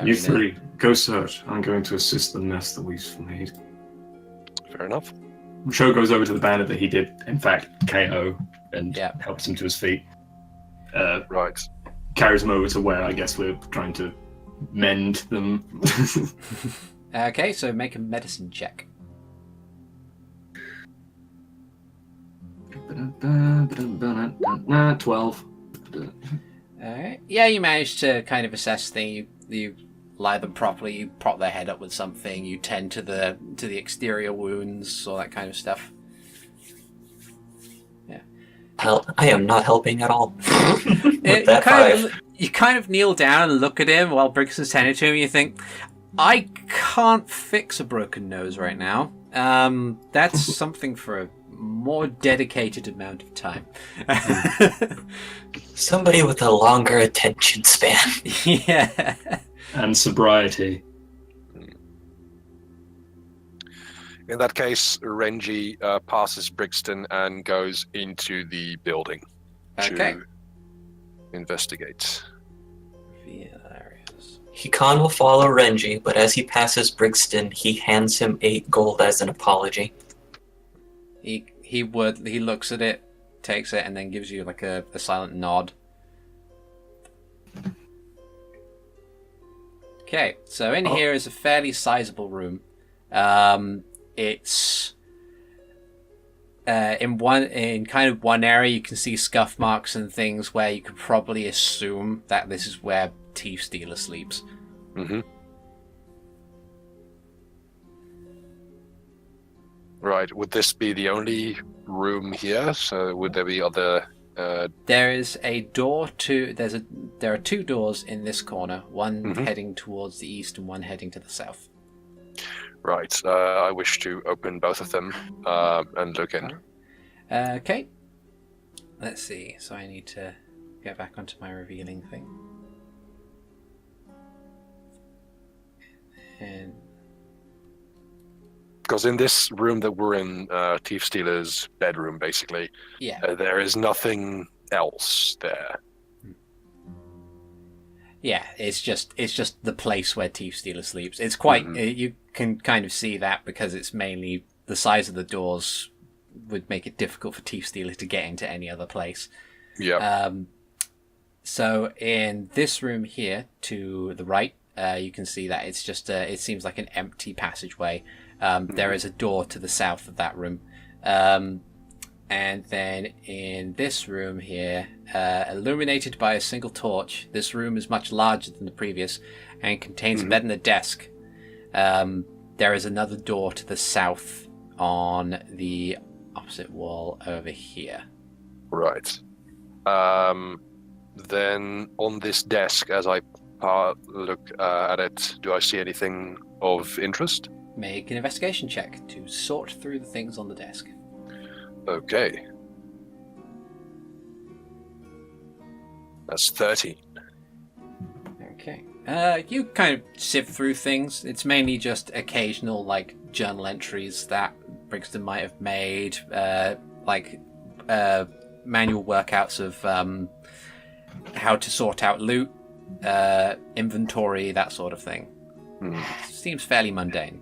You three, go search. I'm going to assist the mess that we've made. Fair enough. Sho goes over to the bandit that he did, in fact, KO, and helps him to his feet. Right. Carries him over to where I guess we're trying to mend them. Okay, so make a medicine check. 12. Alright. Yeah, you manage to kind of assess things. You lie them properly, you prop their head up with something, you tend to the exterior wounds, all that kind of stuff. Yeah. I am not helping at all. With that you kind of kneel down and look at him while Brigston's tending to him, and you think, I can't fix a broken nose right now. That's something for a more dedicated amount of time. Somebody with a longer attention span. Yeah. And sobriety. In that case, Renji passes Brigston and goes into the building to investigate. Hikan will follow Renji, but as he passes Brigston, he hands him 8 gold as an apology. He looks at it, takes it, and then gives you like a silent nod. Okay, so in here is a fairly sizable room. It's in kind of one area you can see scuff marks and things where you could probably assume that this is where Thief Stealer sleeps. Mm-hmm. Right. Would this be the only room here? So would there be other? There is a door to. There are 2 doors in this corner. One heading towards the east and one heading to the south. Right. I wish to open both of them and look in. Okay. Let's see. So I need to get back onto my revealing thing. And because in this room that we're in, Thief Stealer's bedroom, basically, there is nothing else there. Yeah, it's just the place where Thief Stealer sleeps. It's quite you can kind of see that because it's mainly the size of the doors would make it difficult for Thief Stealer to get into any other place. Yeah. So in this room here to the right, you can see that it's just it seems like an empty passageway. There is a door to the south of that room. And then in this room here, illuminated by a single torch, this room is much larger than the previous and contains a bed and a desk. There is another door to the south on the opposite wall over here. Right. Then on this desk, as I look at it, do I see anything of interest? Make an investigation check to sort through the things on the desk. Okay. That's 13. Okay. You kind of sift through things. It's mainly just occasional, like, journal entries that Brigston might have made, manual workouts of how to sort out loot, inventory, that sort of thing. Seems fairly mundane.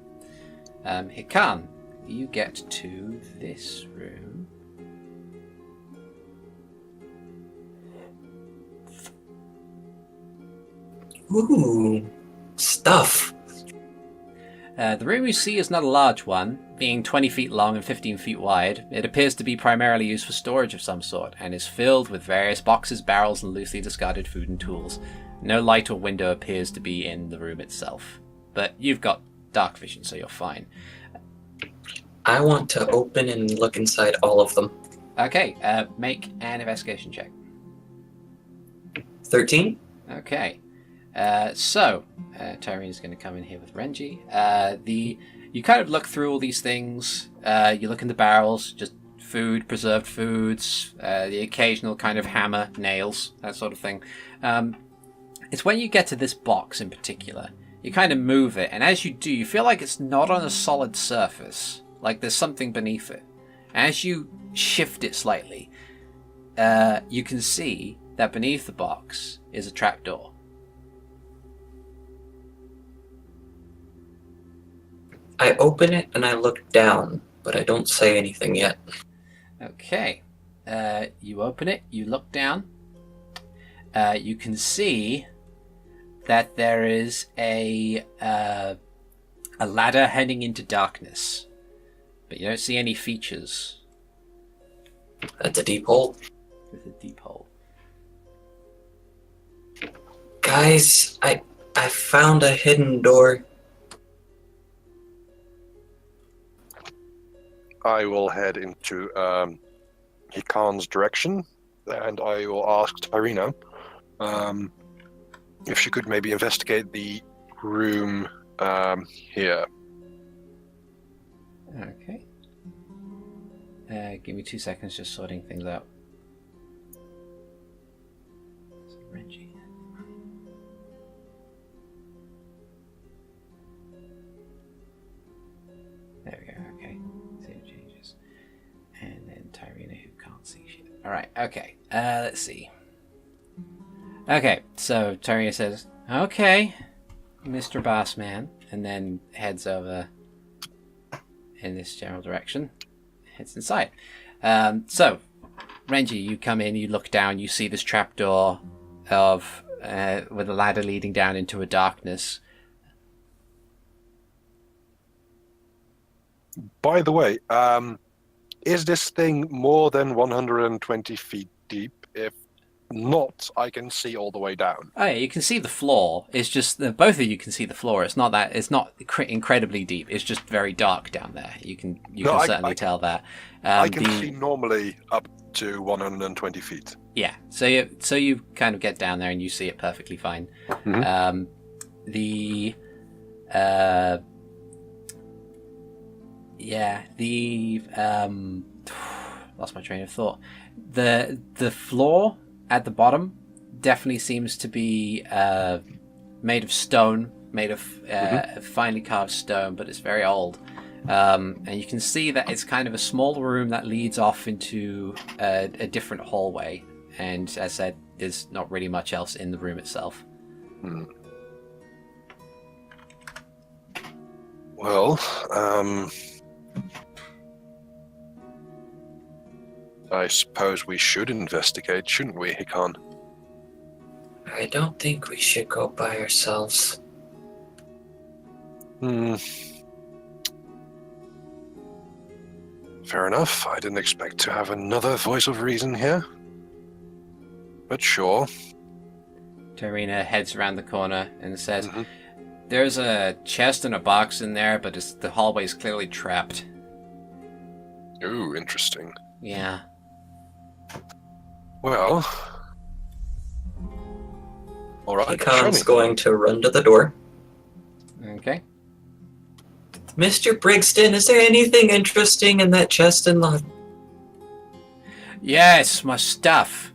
Hikan, you get to this room. Ooh, stuff. The room you see is not a large one, being 20 feet long and 15 feet wide. It appears to be primarily used for storage of some sort, and is filled with various boxes, barrels, and loosely discarded food and tools. No light or window appears to be in the room itself. But you've got dark vision, so you're fine. I want to open and look inside all of them. Okay, make an investigation check. 13? Okay. Tyrina's going to come in here with Renji. You kind of look through all these things. You look in the barrels, just food, preserved foods, the occasional kind of hammer, nails, that sort of thing. It's when you get to this box in particular, you kind of move it, and as you do, you feel like it's not on a solid surface, like there's something beneath it. As you shift it slightly, you can see that beneath the box is a trapdoor. I open it and I look down, but I don't say anything yet. Okay. You open it, you look down. You can see that there is a ladder heading into darkness, but you don't see any features. That's a deep hole. With a deep hole. Guys, I found a hidden door. I will head into Hikan's direction, and I will ask Tyrina if she could maybe investigate the room here. Okay. Give me 2 seconds, just sorting things out. So Renji. There we go. Okay. Save changes. And then Tyrina, who can't see shit. Alright, okay. Let's see. Okay, so Tyrina says, okay, Mr. Bossman, and then heads over in this general direction. Heads inside. So, Renji, you come in, you look down, you see this trapdoor of with a ladder leading down into a darkness. By the way, is this thing more than 120 feet deep? If not, I can see all the way down. Oh yeah, you can see the floor. It's just that both of you can see the floor. It's not incredibly deep. It's just very dark down there. You can certainly tell that. I can see normally up to 120 feet. Yeah, so you kind of get down there and you see it perfectly fine. Mm-hmm. Lost my train of thought. The floor at the bottom definitely seems to be made of stone, made of finely carved stone, but it's very old. And you can see that it's kind of a small room that leads off into a different hallway. And as I said, there's not really much else in the room itself. Well, I suppose we should investigate, shouldn't we, Hikan? I don't think we should go by ourselves. Fair enough. I didn't expect to have another voice of reason here. But sure. Tyrina heads around the corner and says, There's a chest and a box in there, but the hallway's clearly trapped. Ooh, interesting. Yeah. Well... Alright, show me. Hikan's going to run to the door. Okay. Mr. Brigston, is there anything interesting in that chest in the... Yes, my stuff.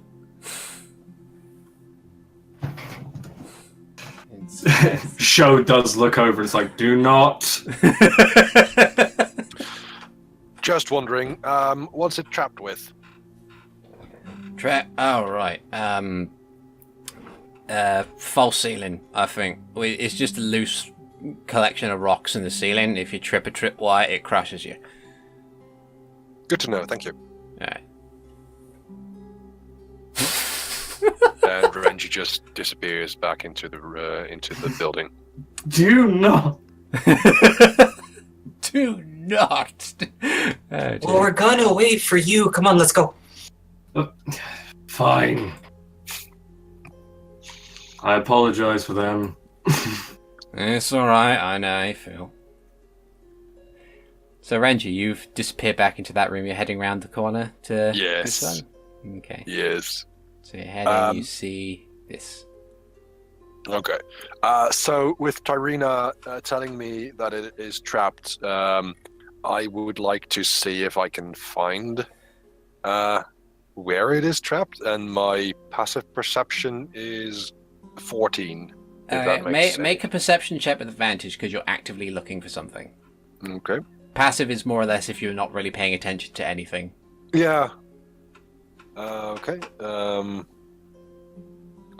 Sho does look over. It's like, do not. Just wondering, what's it trapped with? Oh, right. False ceiling, I think. It's just a loose collection of rocks in the ceiling. If you trip a tripwire, it crushes you. Good to know, thank you. Alright. And Renji just disappears back into the building. Do not. Do not. Oh, Well, we're gonna wait for you. Come on, let's go. Fine. I apologize for them. It's alright, I know how you feel. So, Renji, you've disappeared back into that room. You're heading round the corner to Yes. this one? Okay. Yes. So you're heading, you see this. Okay. So with Tyrina telling me that it is trapped, I would like to see if I can find where it is trapped, and my passive perception is 14. If that makes sense. Make a perception check with advantage because you're actively looking for something. Okay. Passive is more or less if you're not really paying attention to anything. Yeah. Okay.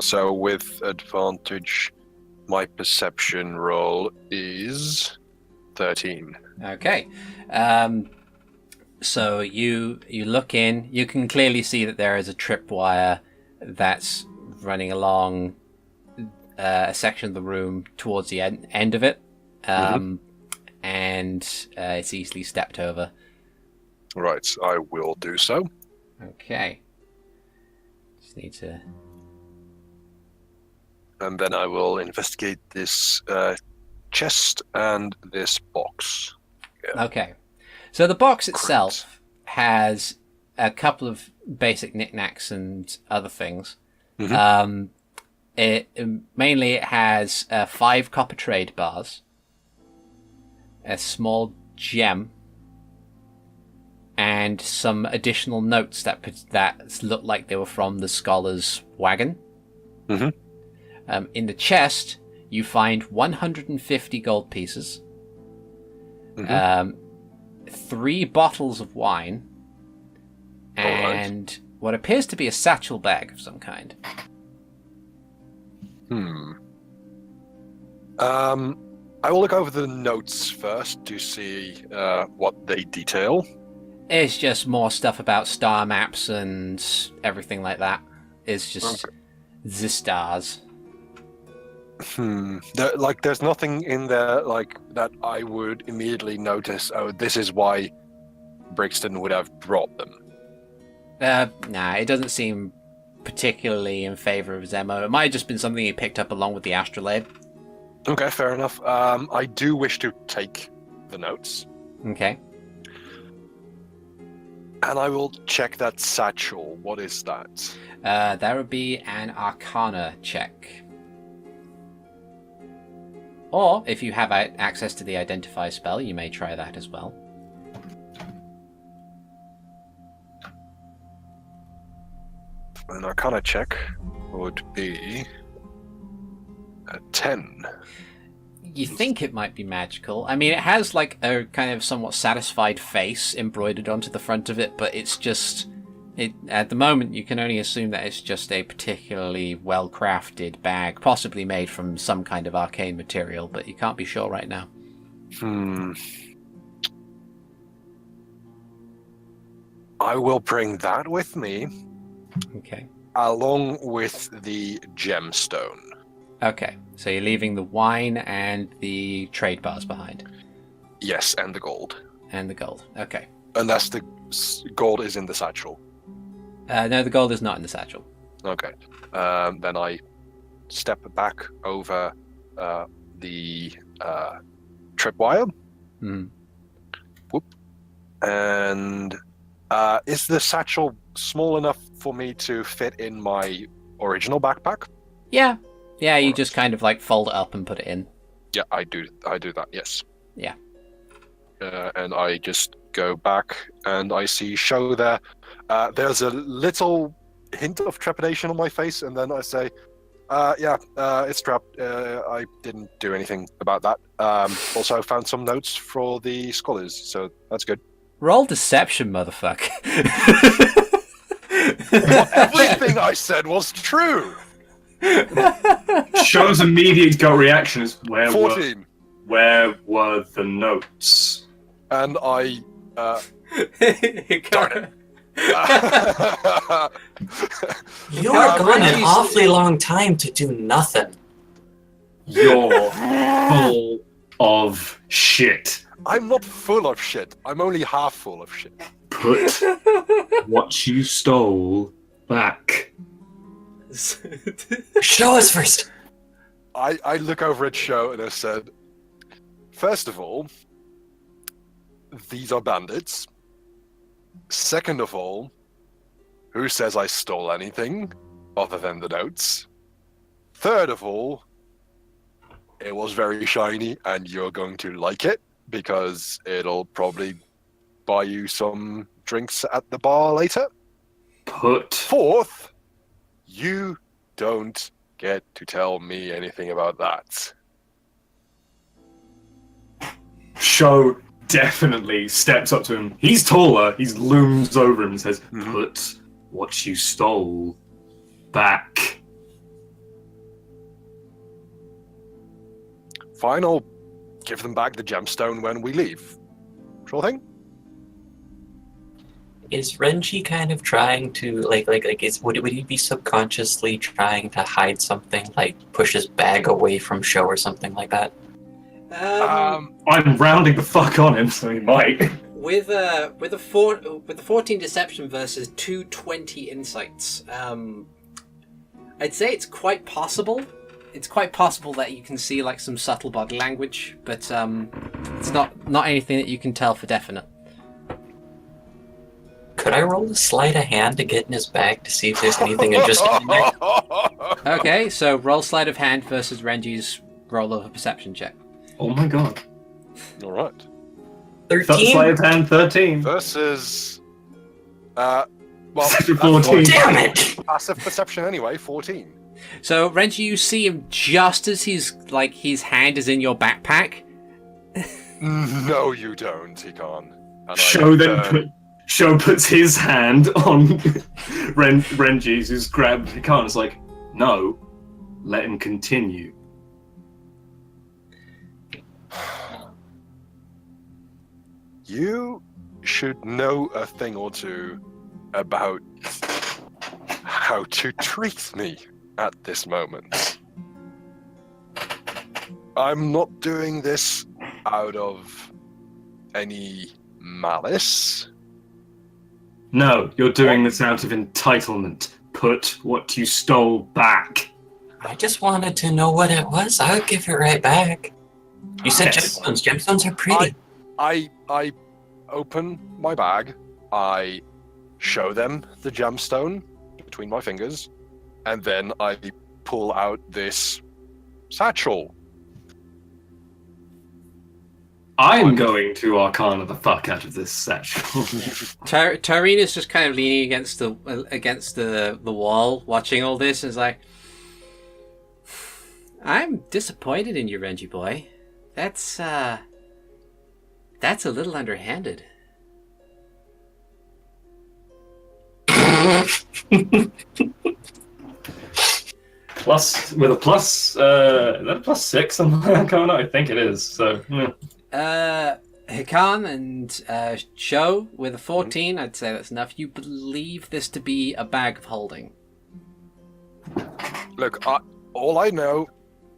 So with advantage, my perception roll is 13. Okay. So you look in. You can clearly see that there is a tripwire that's running along a section of the room towards the end of it, and it's easily stepped over. Right, I will do so. Okay. Just need to. And then I will investigate this chest and this box. Yeah. Okay. So the box itself has a couple of basic knickknacks and other things. Mhm. It has 5 copper trade bars, a small gem, and some additional notes that look like they were from the scholar's wagon. Mhm. In the chest, you find 150 gold pieces, 3 bottles of wine, and what appears to be a satchel bag of some kind. I will look over the notes first to see what they detail. It's just more stuff about star maps and everything like that. It's just the stars. There's nothing in there like that I would immediately notice. Oh, this is why Brigston would have brought them. Nah, it doesn't seem particularly in favor of Zemo. It might have just been something he picked up along with the astrolabe. Okay, fair enough. I do wish to take the notes. Okay. And I will check that satchel. What is that? That would be an Arcana check. Or, if you have access to the Identify spell, you may try that as well. An Arcana check would be a 10. You think it might be magical. I mean, it has like a kind of somewhat satisfied face embroidered onto the front of it, but it's just... at the moment, you can only assume that it's just a particularly well-crafted bag, possibly made from some kind of arcane material, but you can't be sure right now. I will bring that with me. Okay. Along with the gemstone. Okay, so you're leaving the wine and the trade bars behind. Yes, and the gold. And the gold, okay. Unless the gold is in the satchel. No, the gold is not in the satchel. Okay. Then I step back over the tripwire. Hmm. Whoop. And is the satchel small enough for me to fit in my original backpack? Yeah. Yeah, you Alright. just kind of like fold it up and put it in. Yeah, I do that, yes. Yeah. And I just go back and I see Sho there. There's a little hint of trepidation on my face, and then I say, it's trapped. I didn't do anything about that. Also found some notes for the scholars, so that's good. Roll deception, motherfucker. Everything I said was true! Sho's immediate gut reaction is, where 14. were the notes? And I... Darn it. You were gone an awfully long time to do nothing. You're full of shit. I'm not full of shit. I'm only half full of shit. Put what you stole back. Show us first. I look over at Sho and I said, first of all, these are bandits. Second of all, who says I stole anything other than the notes? Third of all, it was very shiny and you're going to like it because it'll probably buy you some drinks at the bar later. Fourth, you don't get to tell me anything about that. Sho definitely steps up to him. He's taller. He looms over him and says, put what you stole back. Fine, I'll give them back the gemstone when we leave. Sure thing? Is Renji kind of trying to would he be subconsciously trying to hide something, like push his bag away from Sho or something like that? I'm rounding the fuck on him, so he might. With the 14 deception versus 220 insights, I'd say it's quite possible. It's quite possible that you can see like some subtle body language, but it's not anything that you can tell for definite. Could I roll a sleight of hand to get in his bag to see if there's anything interesting in there? Okay, so roll sleight of hand versus Renji's roll of a perception check. Oh my god. All right. 13? Sleight of hand 13. Versus, 14. Damn it! Passive perception anyway, 14. So Renji, you see him just as his hand is in your backpack. No, you don't, Hikan. Sho puts his hand on Renji's, who's grabbed Hikan. It's like, no, let him continue. You should know a thing or two about how to treat me at this moment. I'm not doing this out of any malice. No, you're doing this out of entitlement. Put what you stole back. I just wanted to know what it was. I would give it right back. You said Yes. gemstones. Gemstones are pretty. I open my bag, I show them the gemstone between my fingers, and then I pull out this satchel. I'm going to Arcana the fuck out of this satchel. Tyrina's just kind of leaning against the wall, watching all this, and is like, "I'm disappointed in you, Renji boy. That's a little underhanded." With a plus, is that a plus 6 on my Arcana? I think it is. So, yeah. Hikan and Sho with a 14, I'd say that's enough. You believe this to be a bag of holding. Look, all I know,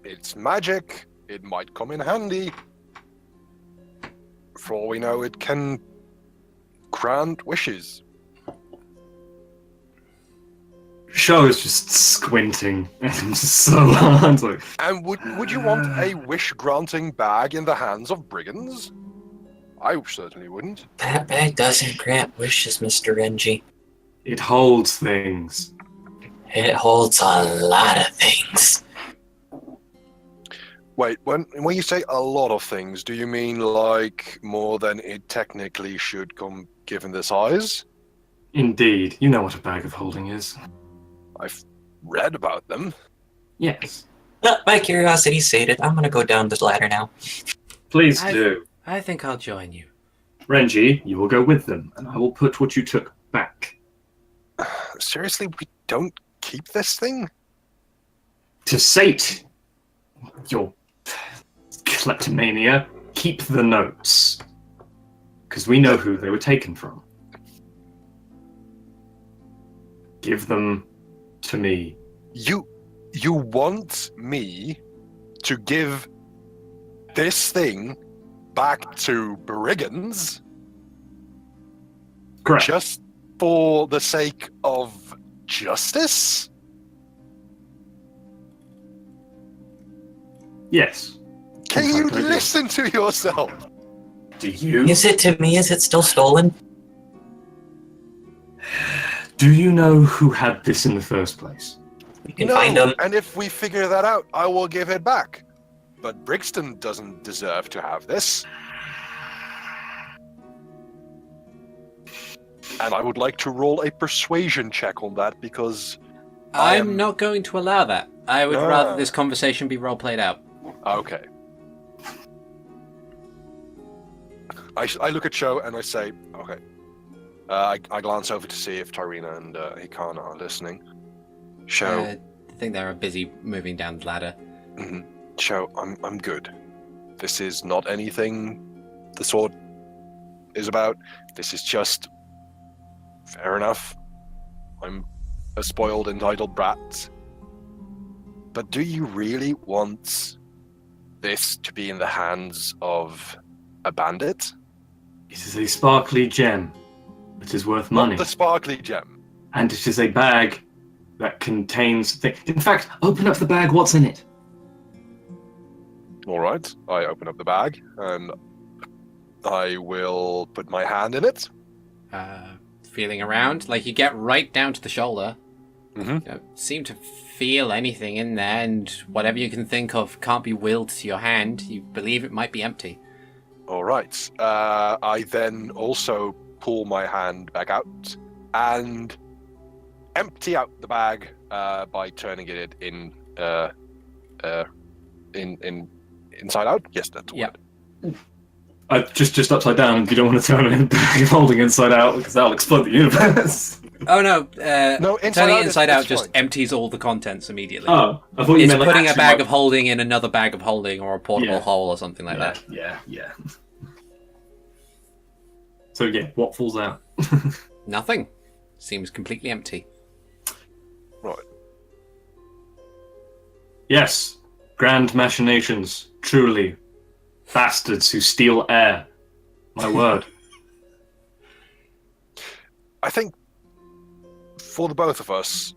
it's magic. It might come in handy. For all we know, it can grant wishes. Sho is just squinting at him so hard. Like, And would you want a wish-granting bag in the hands of brigands? I certainly wouldn't. That bag doesn't grant wishes, Mr. Renji. it holds things. It holds a lot of things. Wait, when you say a lot of things, do you mean like more than it technically should come given the size? Indeed. You know what a bag of holding is. I've read about them. Yes. My curiosity sated. I'm gonna go down the ladder now. Please do. I think I'll join you. Renji, you will go with them, and I will put what you took back. Seriously, we don't keep this thing? To sate your kleptomania, keep the notes. Because we know who they were taken from. Give them to me. You want me to give this thing back to brigands Correct. just for the sake of justice? Yes. Can you Exactly. listen to yourself? Do you? Is it to me? Is it still stolen? Do you know who had this in the first place? We can find them. And if we figure that out, I will give it back. But Brigston doesn't deserve to have this. And I would like to roll a persuasion check on that because I'm not going to allow that. I would Ah. rather this conversation be role played out. okay. I look at Sho and I say, okay. I glance over to see if Tyrina and Hikan are listening. Sho, I think they're busy moving down the ladder. Sho, I'm good. This is not anything the sword is about. This is just fair enough. I'm a spoiled, entitled brat. But do you really want this to be in the hands of a bandit? It is a sparkly gem that is worth money. Not the sparkly gem. And it is a bag that contains things. In fact, open up the bag. What's in it? All right. I open up the bag and I will put my hand in it. Feeling around, like you get right down to the shoulder. Mm-hmm. You don't seem to feel anything in there, and whatever you can think of can't be willed to your hand. You believe it might be empty. All right. I then also pull my hand back out and empty out the bag by turning it inside out. Yes, that's Yep. word. Just upside down. You don't want to turn it in the bag of holding inside out because that'll explode the universe. Oh no! No, inside turning out it inside out is just fine. empties all the contents immediately. Oh, I thought you It's meant like putting a actually bag like- of holding in another bag of holding, or a portable Yeah. hole, or something like that. Yeah. So yeah, what falls out? Nothing. Seems completely empty. Right. Yes, grand machinations. Truly, bastards who steal air. My word. I think for the both of us,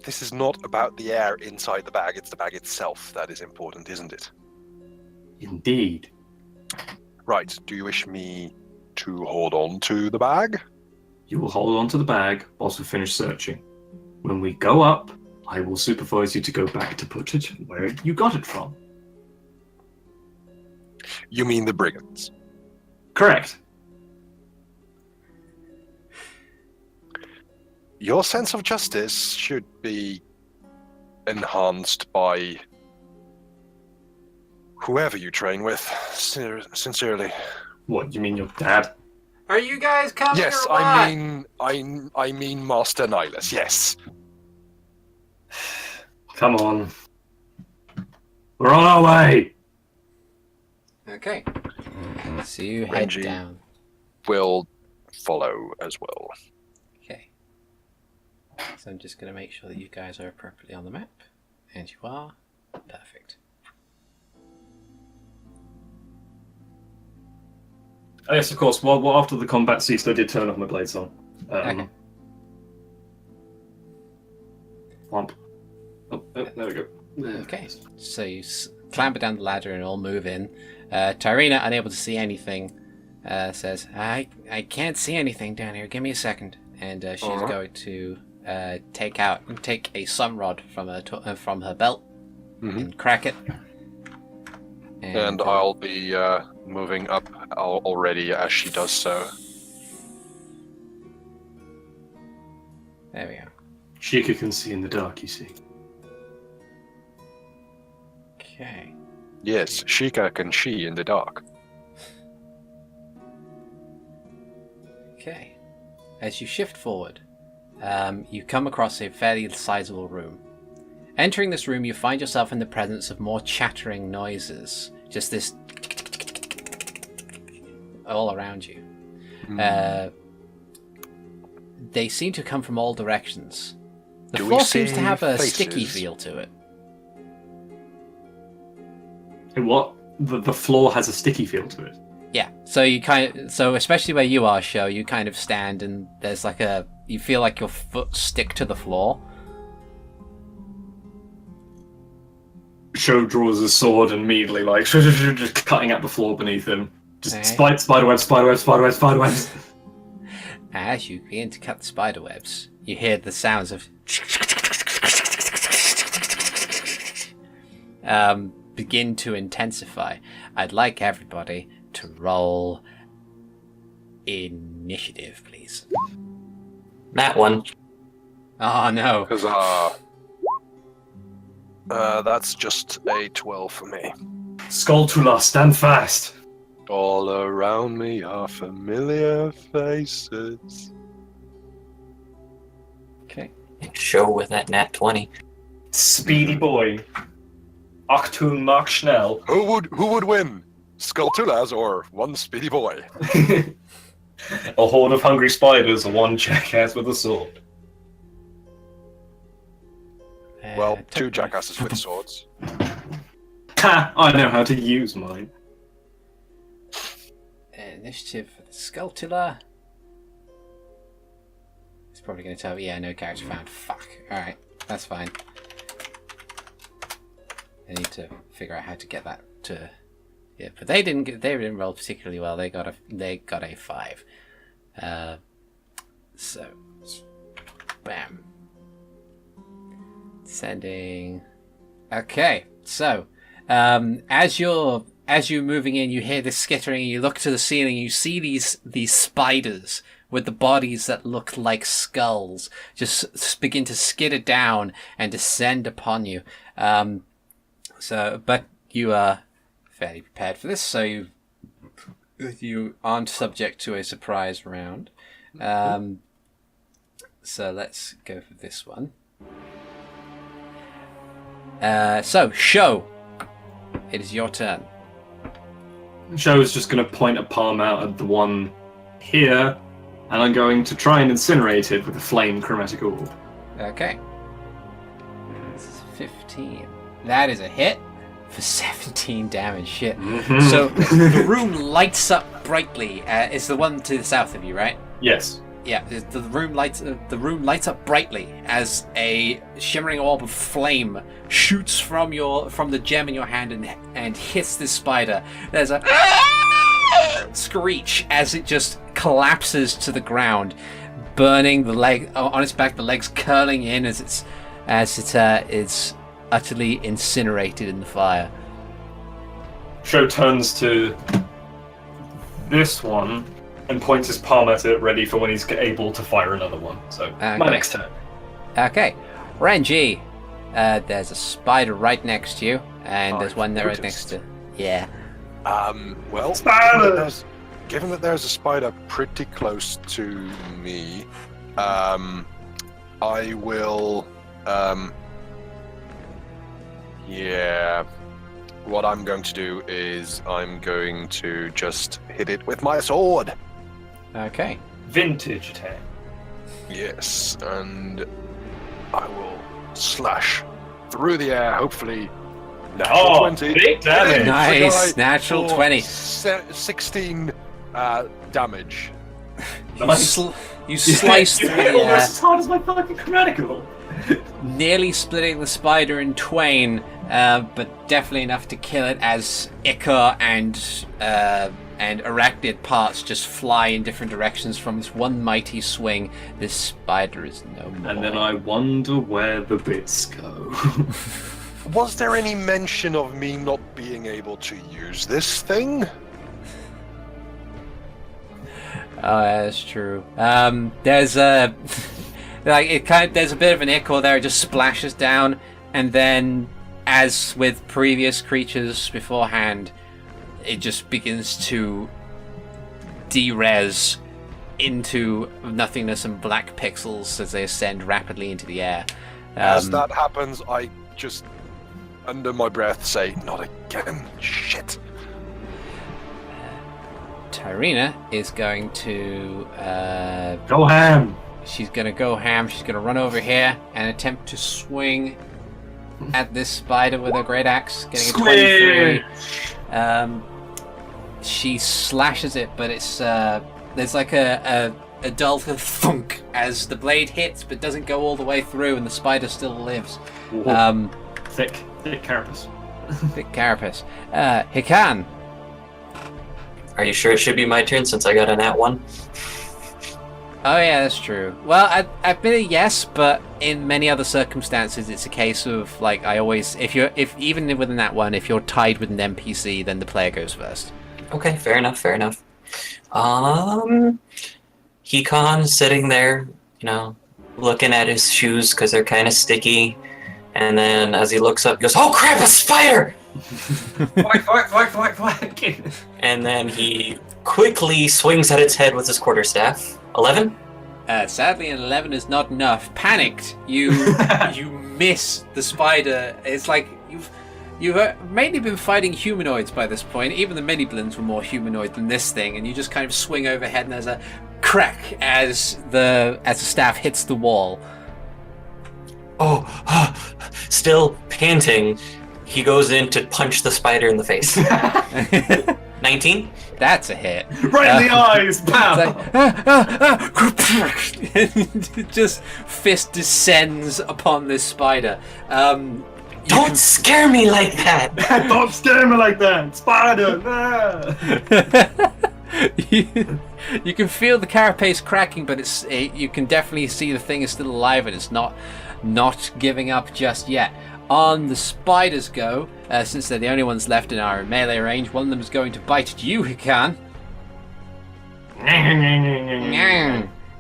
this is not about the air inside the bag, it's the bag itself that is important, isn't it? Indeed. Right. Do you wish me to hold on to the bag? You will hold on to the bag whilst we finish searching. When we go up, I will supervise you to go back to put it where you got it from. You mean the brigands? Correct. Your sense of justice should be enhanced by whoever you train with. Sincerely. What, you mean your dad? Are you guys coming? Yes, or what? I mean Master Nihilus, yes. Come on. We're on our way! Okay. So you head Renji. down. Will follow as well. Okay. So I'm just going to make sure that you guys are appropriately on the map. And you are. Perfect. Oh, yes, of course. Well, after the combat ceased, I did turn off my blade song. Okay. Womp. Oh, there we go. Okay, so you clamber down the ladder and all move in. Tyrina, unable to see anything, says, I can't see anything down here. Give me a second. And she's going to take a sun rod from her belt and crack it. And I'll be moving up already as she does so. There we go. Sheikah can see in the dark, you see. Okay. Yes, Sheikah can see in the dark. Okay. As you shift forward, you come across a fairly sizable room. Entering this room, you find yourself in the presence of more chattering noises. Just this all around you. They seem to come from all directions. The Do we floor seems to see have a faces? sticky feel to it. Hey, what? The floor has a sticky feel to it. Yeah, so especially where you are, Sho, you kind of stand and there's you feel like your foot stick to the floor. Sho draws his sword and immediately, just cutting at the floor beneath him. Just spiderwebs. As you begin to cut the spiderwebs, you hear the sounds of begin to intensify. I'd like everybody to roll initiative, please. That one. Oh no. Huzzah. That's just a 12 for me. Skulltula, stand fast. All around me are familiar faces. Okay. Show with that nat 20. Speedy boy. Achtung Mark Schnell. Who would win? Skulltulas or one speedy boy? A horde of hungry spiders or one jackass with a sword. Well, two jackasses with swords. Ha! I know how to use mine. Initiative for the Skulltula. It's probably going to tell me, yeah, no character found. Fuck. Alright, that's fine. I need to figure out how to get that to... Yeah, but they didn't roll particularly well. They got a 5. So, bam. Sending... Okay, so, as you're moving in, you hear this skittering, and you look to the ceiling, and you see these spiders with the bodies that look like skulls just begin to skitter down and descend upon you. But you are fairly prepared for this, so you aren't subject to a surprise round. So let's go for this one. So, Sho, it is your turn. Sho's just going to point a palm out at the one here, and I'm going to try and incinerate it with a flame chromatic orb. Okay. This is 15. That is a hit for 17 damage. Shit. Mm-hmm. So the room lights up brightly. It's the one to the south of you, right? Yes. Yeah. The room lights up brightly as a shimmering orb of flame shoots from the gem in your hand and hits this spider. There's a screech as it just collapses to the ground, burning the leg on its back. The legs curling in as it's utterly incinerated in the fire. Sho turns to this one and points his palm at it, ready for when he's able to fire another one. So, my next turn. Okay. Renji, there's a spider right next to you, and there's one there right next to... Yeah. Well, Spiders! given that there's a spider pretty close to me, I will... Yeah. What I'm going to do is I'm going to just hit it with my sword. Okay. Vintage attack. Yes, and I will slash through the air, hopefully. Natural 20. Big damage! Nice, natural for 20. 16 damage. Nice. You slice through the Almost air. as hard as my fucking chromatic orb. nearly splitting the spider in twain, but definitely enough to kill it as ichor and arachnid parts just fly in different directions from this one mighty swing. This spider is no more. And then I wonder where the bits go. Was there any mention of me not being able to use this thing? Oh, that's true. There's a there's a bit of an ichor there. It just splashes down, and then, as with previous creatures beforehand, it just begins to de-res into nothingness and black pixels as they ascend rapidly into the air. As that happens, I just, under my breath, say, "Not again, shit." Tyrina is going to Go ham! She's going to go ham. She's going to run over here and attempt to swing at this spider with her great axe, getting a 23. She slashes it, but it's there's like a dull thunk as the blade hits, but doesn't go all the way through, and the spider still lives. Thick carapace. Thick carapace. Hikan. Are you sure it should be my turn since I got a nat 1? Oh yeah, that's true. Well, I've been a yes, but in many other circumstances, it's a case of like I always, if even within that one, if you're tied with an NPC, then the player goes first. Okay, fair enough. Hikan sitting there, looking at his shoes because they're kind of sticky, and then as he looks up, he goes, "Oh crap, a spider!" Whack. And then he quickly swings at its head with his quarterstaff. 11? Sadly, an 11 is not enough. Panicked, you miss the spider. It's like you've mainly been fighting humanoids by this point. Even the mini blins were more humanoid than this thing, and you just kind of swing overhead, and there's a crack as the staff hits the wall. Still panting, he goes in to punch the spider in the face. 19? That's a hit. Right in the eyes! Pow! Just fist descends upon this spider. Don't scare me like that! Don't scare me like that! Spider! You can feel the carapace cracking, but you can definitely see the thing is still alive and it's not giving up just yet. On the spiders go, since they're the only ones left in our melee range, one of them is going to bite at you, Hikan.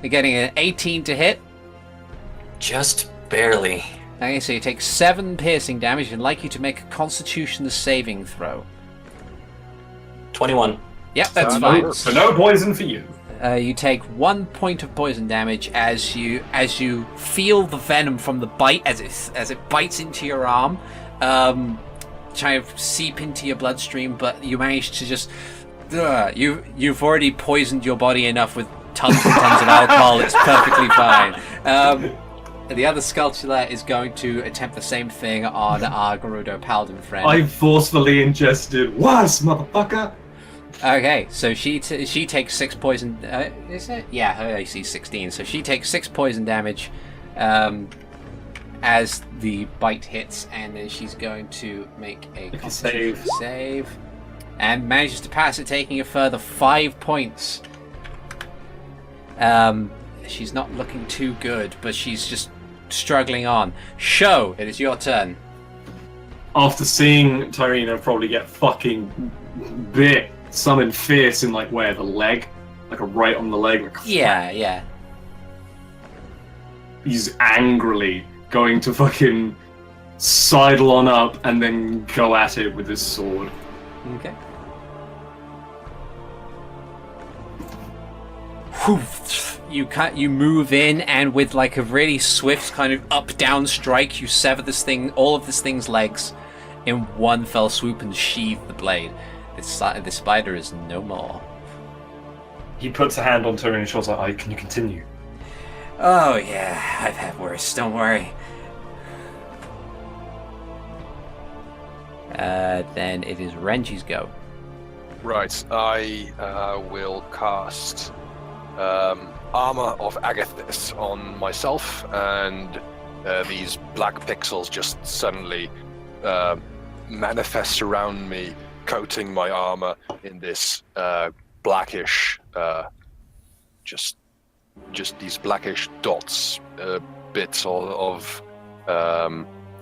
You're getting an 18 to hit. Just barely. Okay, so you take 7 piercing damage and like you to make a Constitution saving throw. 21. Yep, that's fine. So no poison for you. You take 1 point of poison damage as you feel the venom from the bite as it bites into your arm, trying to seep into your bloodstream. But you manage to just you've already poisoned your body enough with tons and tons of alcohol. It's perfectly fine. The other Skulltula is going to attempt the same thing on our Gerudo Paladin friend. I forcefully ingested was, motherfucker. Okay, so she takes 6 poison. Is it? Yeah, her AC is 16. So she takes 6 poison damage as the bite hits, and then she's going to make a Constitution save, and manages to pass it, taking a further 5 points. She's not looking too good, but she's just struggling on. Sho, it is your turn. After seeing Tyrina probably get fucking bit. Something fierce in where the leg, right on the leg. Yeah. He's angrily going to fucking sidle on up and then go at it with his sword. Okay. You move in, and with a really swift kind of up down strike, you sever all of this thing's legs in one fell swoop and sheathe the blade. The spider is no more. He puts a hand on Tyrina's shoulder, like, can you continue? Oh yeah, I've had worse, don't worry. Then it is Renji's go. Right, I will cast Armor of Agathis on myself and these black pixels just suddenly manifest around me, coating my armor in this blackish, just these blackish dots, bits of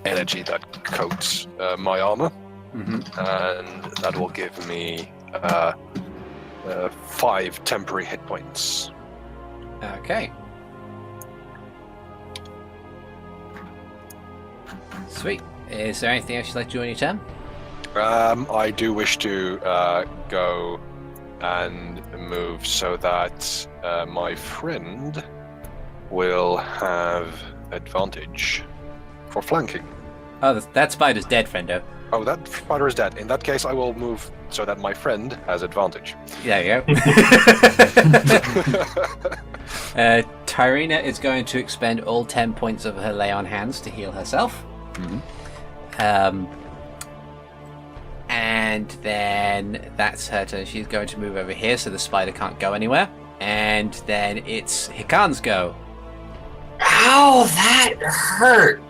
energy that coats my armor, and that will give me 5 temporary hit points. Okay. Sweet. Is there anything else you'd like to do on your turn? I do wish to go and move so that my friend will have advantage for flanking. Oh, that spider's dead, friendo. Oh, that spider is dead. In that case, I will move so that my friend has advantage. There you go. Tyrina is going to expend all 10 points of her lay on hands to heal herself. And then that's her turn. She's going to move over here so the spider can't go anywhere. And then it's Hikan's go. Ow, that hurt!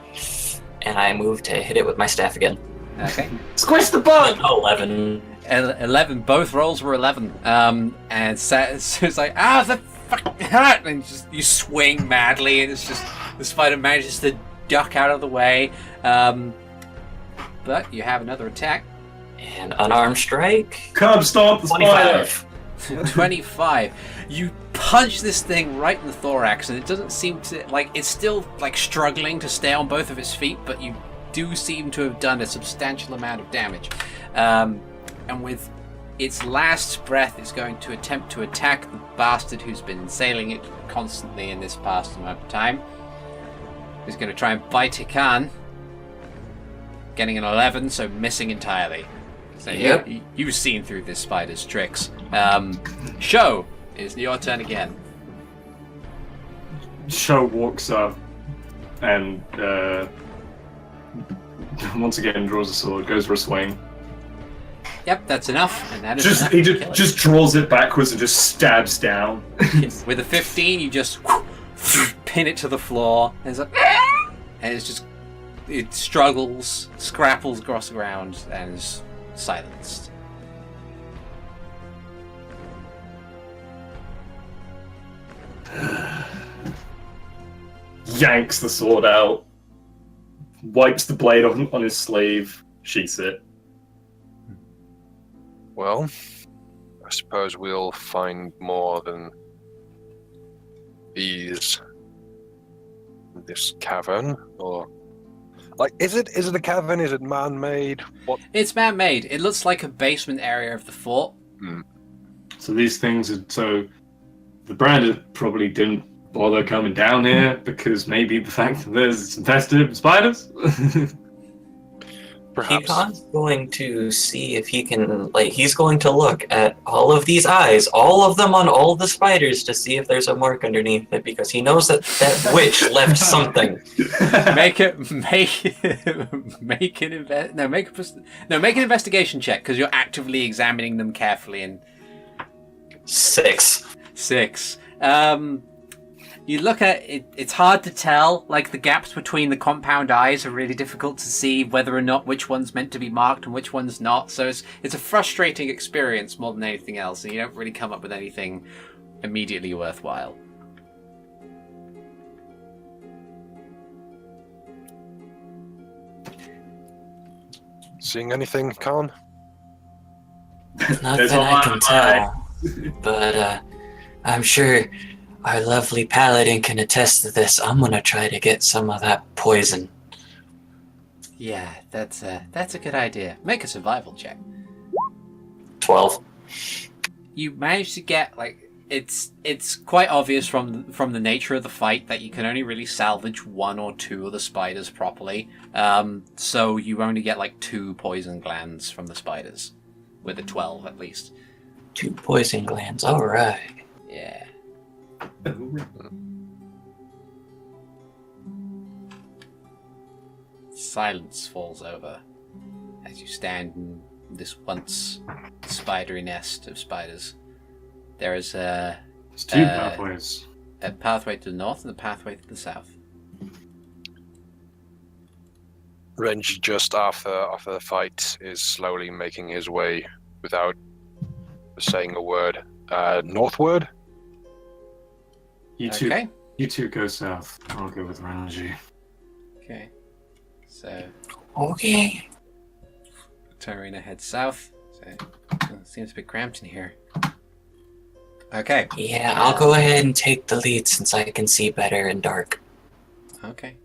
And I move to hit it with my staff again. Okay. Squish the bug! 11. 11. Both rolls were 11. And so it's like, the fuck hurt! And just you swing madly, and it's just the spider manages to duck out of the way. But you have another attack. And unarmed strike. Curb stomp the 25. spider! 25. You punch this thing right in the thorax, and it doesn't seem to, it's still, struggling to stay on both of its feet, but you do seem to have done a substantial amount of damage. And with its last breath, it's going to attempt to attack the bastard who's been assailing it constantly in this past amount of time. He's going to try and bite Hikan. Getting an 11, so missing entirely. So Yep. you've seen through this spider's tricks. Sho, it's your turn again. Sho walks up and once again draws a sword, goes for a swing. Yep, that's enough. And that is enough He to kill it. just draws it backwards and just stabs down. With a 15, you just pin it to the floor, and it struggles, scrapples across the ground, and is silenced. Yanks the sword out, wipes the blade on his sleeve, sheaths it. Well, I suppose we'll find more than these in this cavern, or is it a cavern? Is it man-made? What? It's man-made. It looks like a basement area of the fort. So these things the Branded probably didn't bother coming down here because maybe the fact that there's infested with spiders. Perhaps. Hikan's going to see if he can, he's going to look at all of these eyes, all of them on all the spiders, to see if there's a mark underneath it, because he knows that witch left something. Make an investigation check, because you're actively examining them carefully. And 6. You look at it, it's hard to tell, the gaps between the compound eyes are really difficult to see whether or not which one's meant to be marked and which one's not, so it's a frustrating experience more than anything else, and you don't really come up with anything immediately worthwhile. Seeing anything, Khan? Not There's that a I lot can of tell, but I'm sure our lovely paladin can attest to this. I'm gonna try to get some of that poison. Yeah, that's a good idea. Make a survival check. 12. You manage to get it's quite obvious from the nature of the fight that you can only really salvage 1 or 2 of the spiders properly. So you only get 2 poison glands from the spiders, with a 12 at least. 2 poison glands. All right. Yeah. Silence falls over as you stand in this once spidery nest of spiders. There is There's 2 pathways. a pathway to the north and a pathway to the south. Renji, just after the fight, is slowly making his way without saying a word northward. You two go south. I'll go with Renji. Okay. So Okay. Tyrina heads south. So it seems a bit cramped in here. Okay. Yeah, I'll go ahead and take the lead since I can see better in dark. Okay.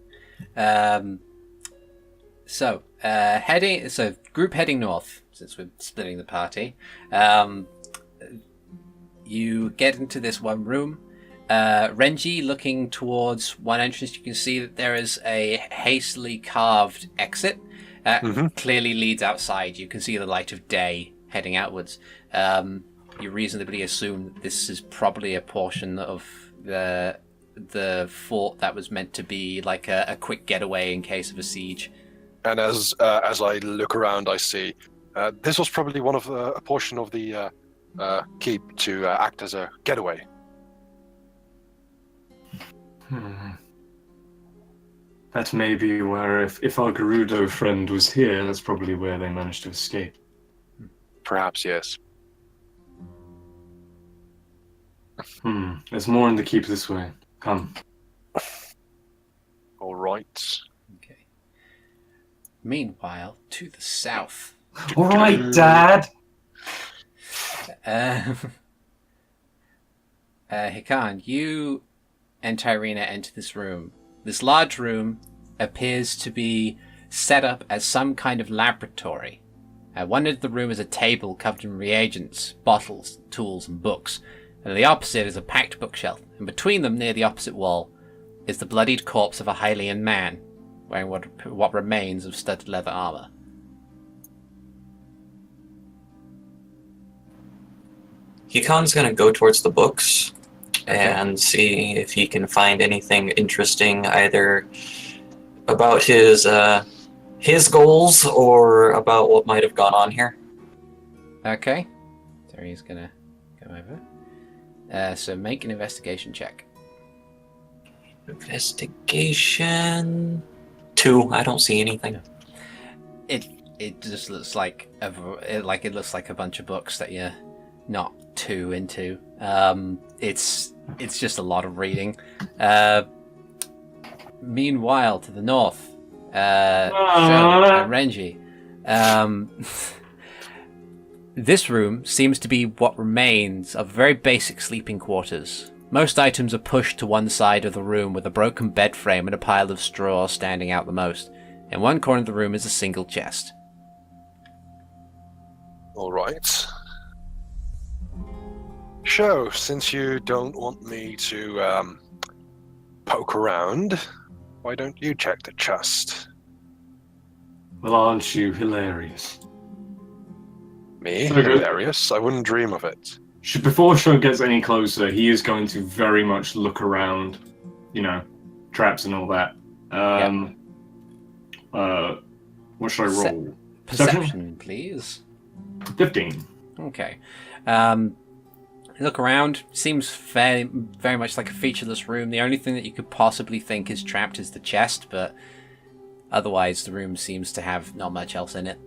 So group heading north, since we're splitting the party. You get into this one room. Renji, looking towards one entrance, you can see that there is a hastily carved exit that clearly leads outside. You can see the light of day heading outwards. You reasonably assume that this is probably a portion of the fort that was meant to be like a quick getaway in case of a siege. And as I look around, I see this was probably one of a portion of the keep to act as a getaway. That's maybe where, if our Gerudo friend was here, that's probably where they managed to escape. Perhaps, yes. There's more in the keep this way. Come. All right. Okay. Meanwhile, to the south. All right, Dad. Hikan, you and Tyrina enter this room. This large room appears to be set up as some kind of laboratory. One end of the room is a table covered in reagents, bottles, tools, and books. And the opposite is a packed bookshelf. And between them, near the opposite wall, is the bloodied corpse of a Hylian man, wearing what remains of studded leather armor. Hikan's gonna go towards the books and see if he can find anything interesting, either about his goals or about what might have gone on here. Okay. So he's gonna go over. So make an investigation check. Investigation 2. I don't see anything. It just looks like it looks like a bunch of books that you're not too into. It's just a lot of reading. Meanwhile, to the north, Sho and Renji. This room seems to be what remains of very basic sleeping quarters. Most items are pushed to one side of the room with a broken bed frame and a pile of straw standing out the most. In one corner of the room is a single chest. All right. Sho, since you don't want me to poke around, why don't you check the chest? Well, aren't you hilarious? Me? Hilarious? I wouldn't dream of it. Before Sho gets any closer, he is going to very much look around, traps and all that. What should I roll? Perception, please. 15. Okay. Look around. Seems very much like a featureless room. The only thing that you could possibly think is trapped is the chest, but otherwise the room seems to have not much else in it.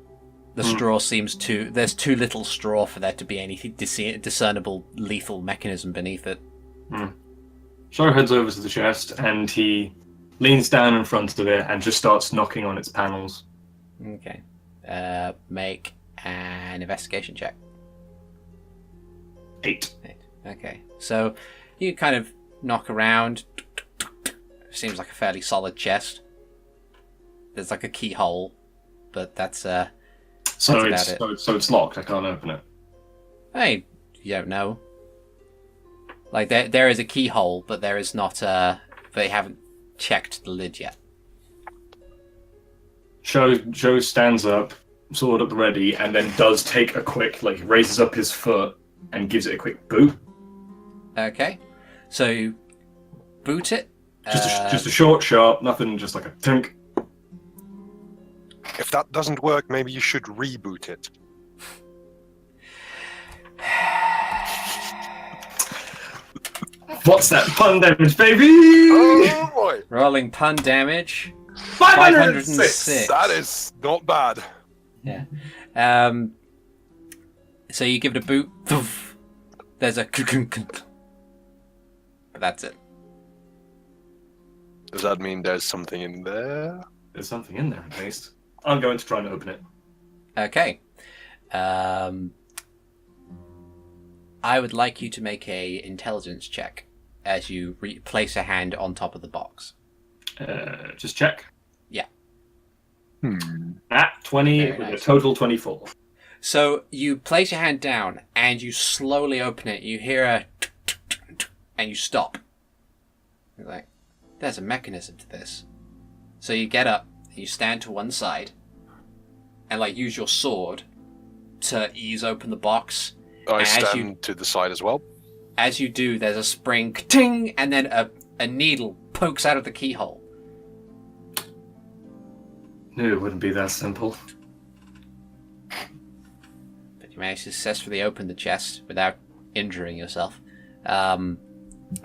The straw seems there's too little straw for there to be any discernible lethal mechanism beneath it. Sho heads over to the chest and he leans down in front of it and just starts knocking on its panels. Okay. Make an investigation check. 8. Okay. So you kind of knock around. Seems like a fairly solid chest. There's like a keyhole, but that's So about it's locked. I can't open it. Hey, you don't know. Like there is a keyhole, but there is not. They haven't checked the lid yet. Sho stands up, sword at the ready, and then does take a quick, raises up his foot and gives it a quick boot. Okay, so you boot it. Just a short, sharp, nothing. Just like a tink. If that doesn't work, maybe you should reboot it. What's that pun damage, baby? Oh boy! Rolling pun damage. 506! That is not bad. Yeah. So you give it a boot. There's a... But that's it. Does that mean there's something in there? There's something in there, at least. I'm going to try and open it. Okay. I would like you to make a intelligence check as you place a hand on top of the box. Just check. Yeah. At 20 Very with nice. a total 24. So you place your hand down and you slowly open it. You hear a and you stop. You're like, there's a mechanism to this. So you get up and you stand to one side and like use your sword to ease open the box. I As stand to the side as well. As you do, there's a spring ting and then a needle pokes out of the keyhole. No, it wouldn't be that simple. But you manage to successfully open the chest without injuring yourself.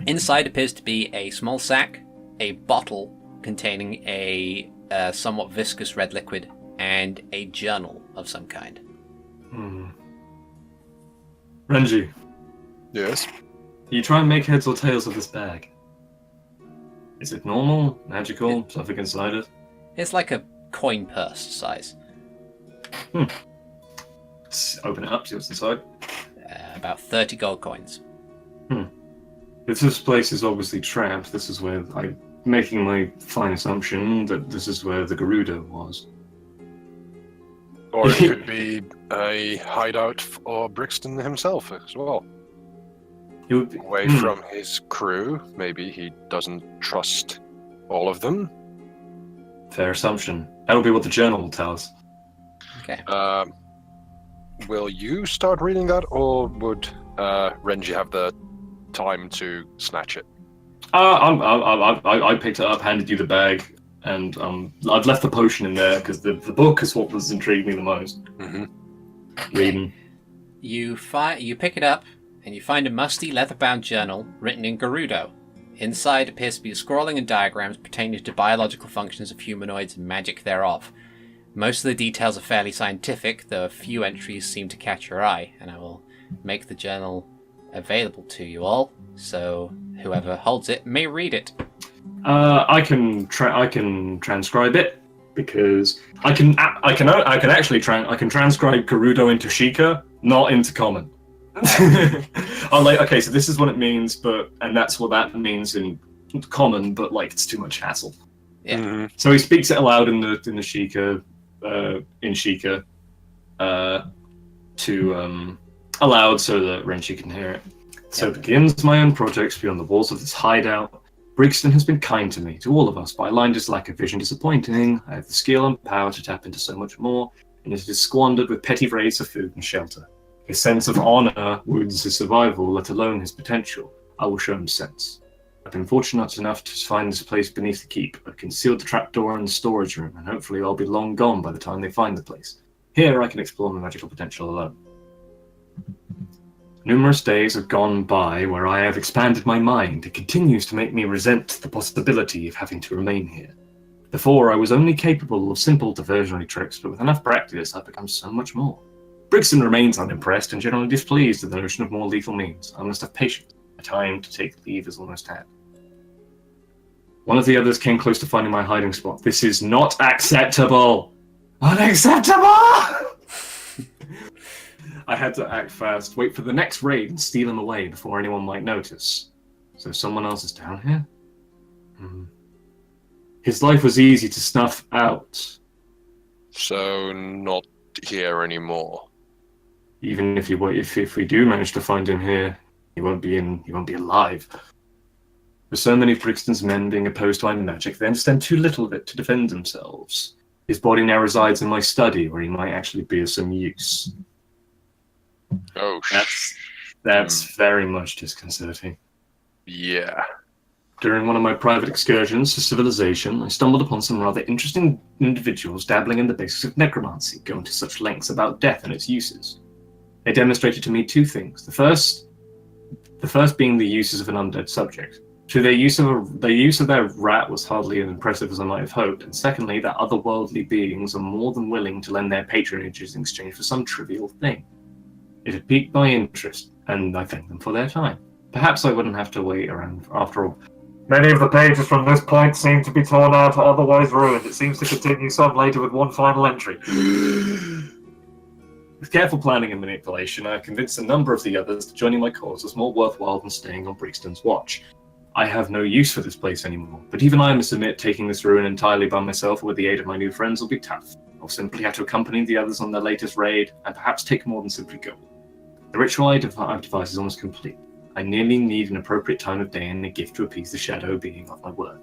Inside appears to be a small sack, a bottle containing a somewhat viscous red liquid, and a journal of some kind. Renji, Yes. you try and make heads or tails of this bag. Is it normal, magical, something inside it? It's like a coin purse size. Let's open it up, see what's inside. About 30 gold coins. If this place is obviously trapped, this is where I'm making my fine assumption that this is where the Gerudo was. Or it could be a hideout for Brigston himself as well. It would be, Away from his crew. Maybe he doesn't trust all of them. fair assumption. That'll be what the journal will tell us. Okay. Will you start reading that, or would Renji have the time to snatch it? I picked it up, handed you the bag, and I've left the potion in there because the book is what was intrigued me the most. Reading. You pick it up, and you find a musty leather-bound journal written in Gerudo. Inside appears to be scrawling and diagrams pertaining to biological functions of humanoids and magic thereof. Most of the details are fairly scientific, though a few entries seem to catch your eye, and I will make the journal available to you all, so whoever holds it may read it. I can transcribe it because I can transcribe Gerudo into Sheikah, not into common. I'm like, okay, so this is what it means, and that's what that means in common, but like it's too much hassle. Yeah. So he speaks it aloud in the Sheikah, to aloud so that Renji can hear it. So begins my own projects beyond the walls of this hideout. Brigston has been kind to me, to all of us, but I find his lack of vision disappointing. I have the skill and power to tap into so much more, and it is squandered with petty raids of food and shelter. His sense of honor wounds his survival, let alone his potential. I will show him sense. I've been fortunate enough to find this place beneath the keep. I've concealed the trapdoor in the storage room, and hopefully I'll be long gone by the time they find the place. Here I can explore my magical potential alone. Numerous days have gone by where I have expanded my mind. It continues to make me resent the possibility of having to remain here. Before, I was only capable of simple diversionary tricks, but with enough practice, I've become so much more. Brigston remains unimpressed and generally displeased at the notion of more lethal means. I must have patience. My time to take leave is almost had. One of the others came close to finding my hiding spot. This is not acceptable! Unacceptable! I had to act fast, wait for the next raid, and steal him away before anyone might notice. So someone else is down here? His life was easy to snuff out. So not here anymore. Even if we do manage to find him here, he won't be alive. With so many of Brigston's men being opposed to my magic, they understand too little of it to defend themselves. His body now resides in my study, where he might actually be of some use. Oh, That's very much disconcerting. Yeah. During one of my private excursions to civilization, I stumbled upon some rather interesting individuals dabbling in the basics of necromancy, going to such lengths about death and its uses. They demonstrated to me two things. The first being the uses of an undead subject. To their use of their rat was hardly as impressive as I might have hoped, and secondly, that otherworldly beings are more than willing to lend their patronages in exchange for some trivial thing. It had piqued my interest, and I thanked them for their time. Perhaps I wouldn't have to wait around after all. Many of the pages from this point seem to be torn out or otherwise ruined. It seems to continue some later with one final entry. With careful planning and manipulation, I have convinced a number of the others that joining my cause was more worthwhile than staying on Brigston's watch. I have no use for this place anymore, but even I must admit taking this ruin entirely by myself or with the aid of my new friends will be tough. I'll simply have to accompany the others on their latest raid, and perhaps take more than simply go. The ritual I've devised is almost complete. I merely need an appropriate time of day and a gift to appease the shadow being of my word.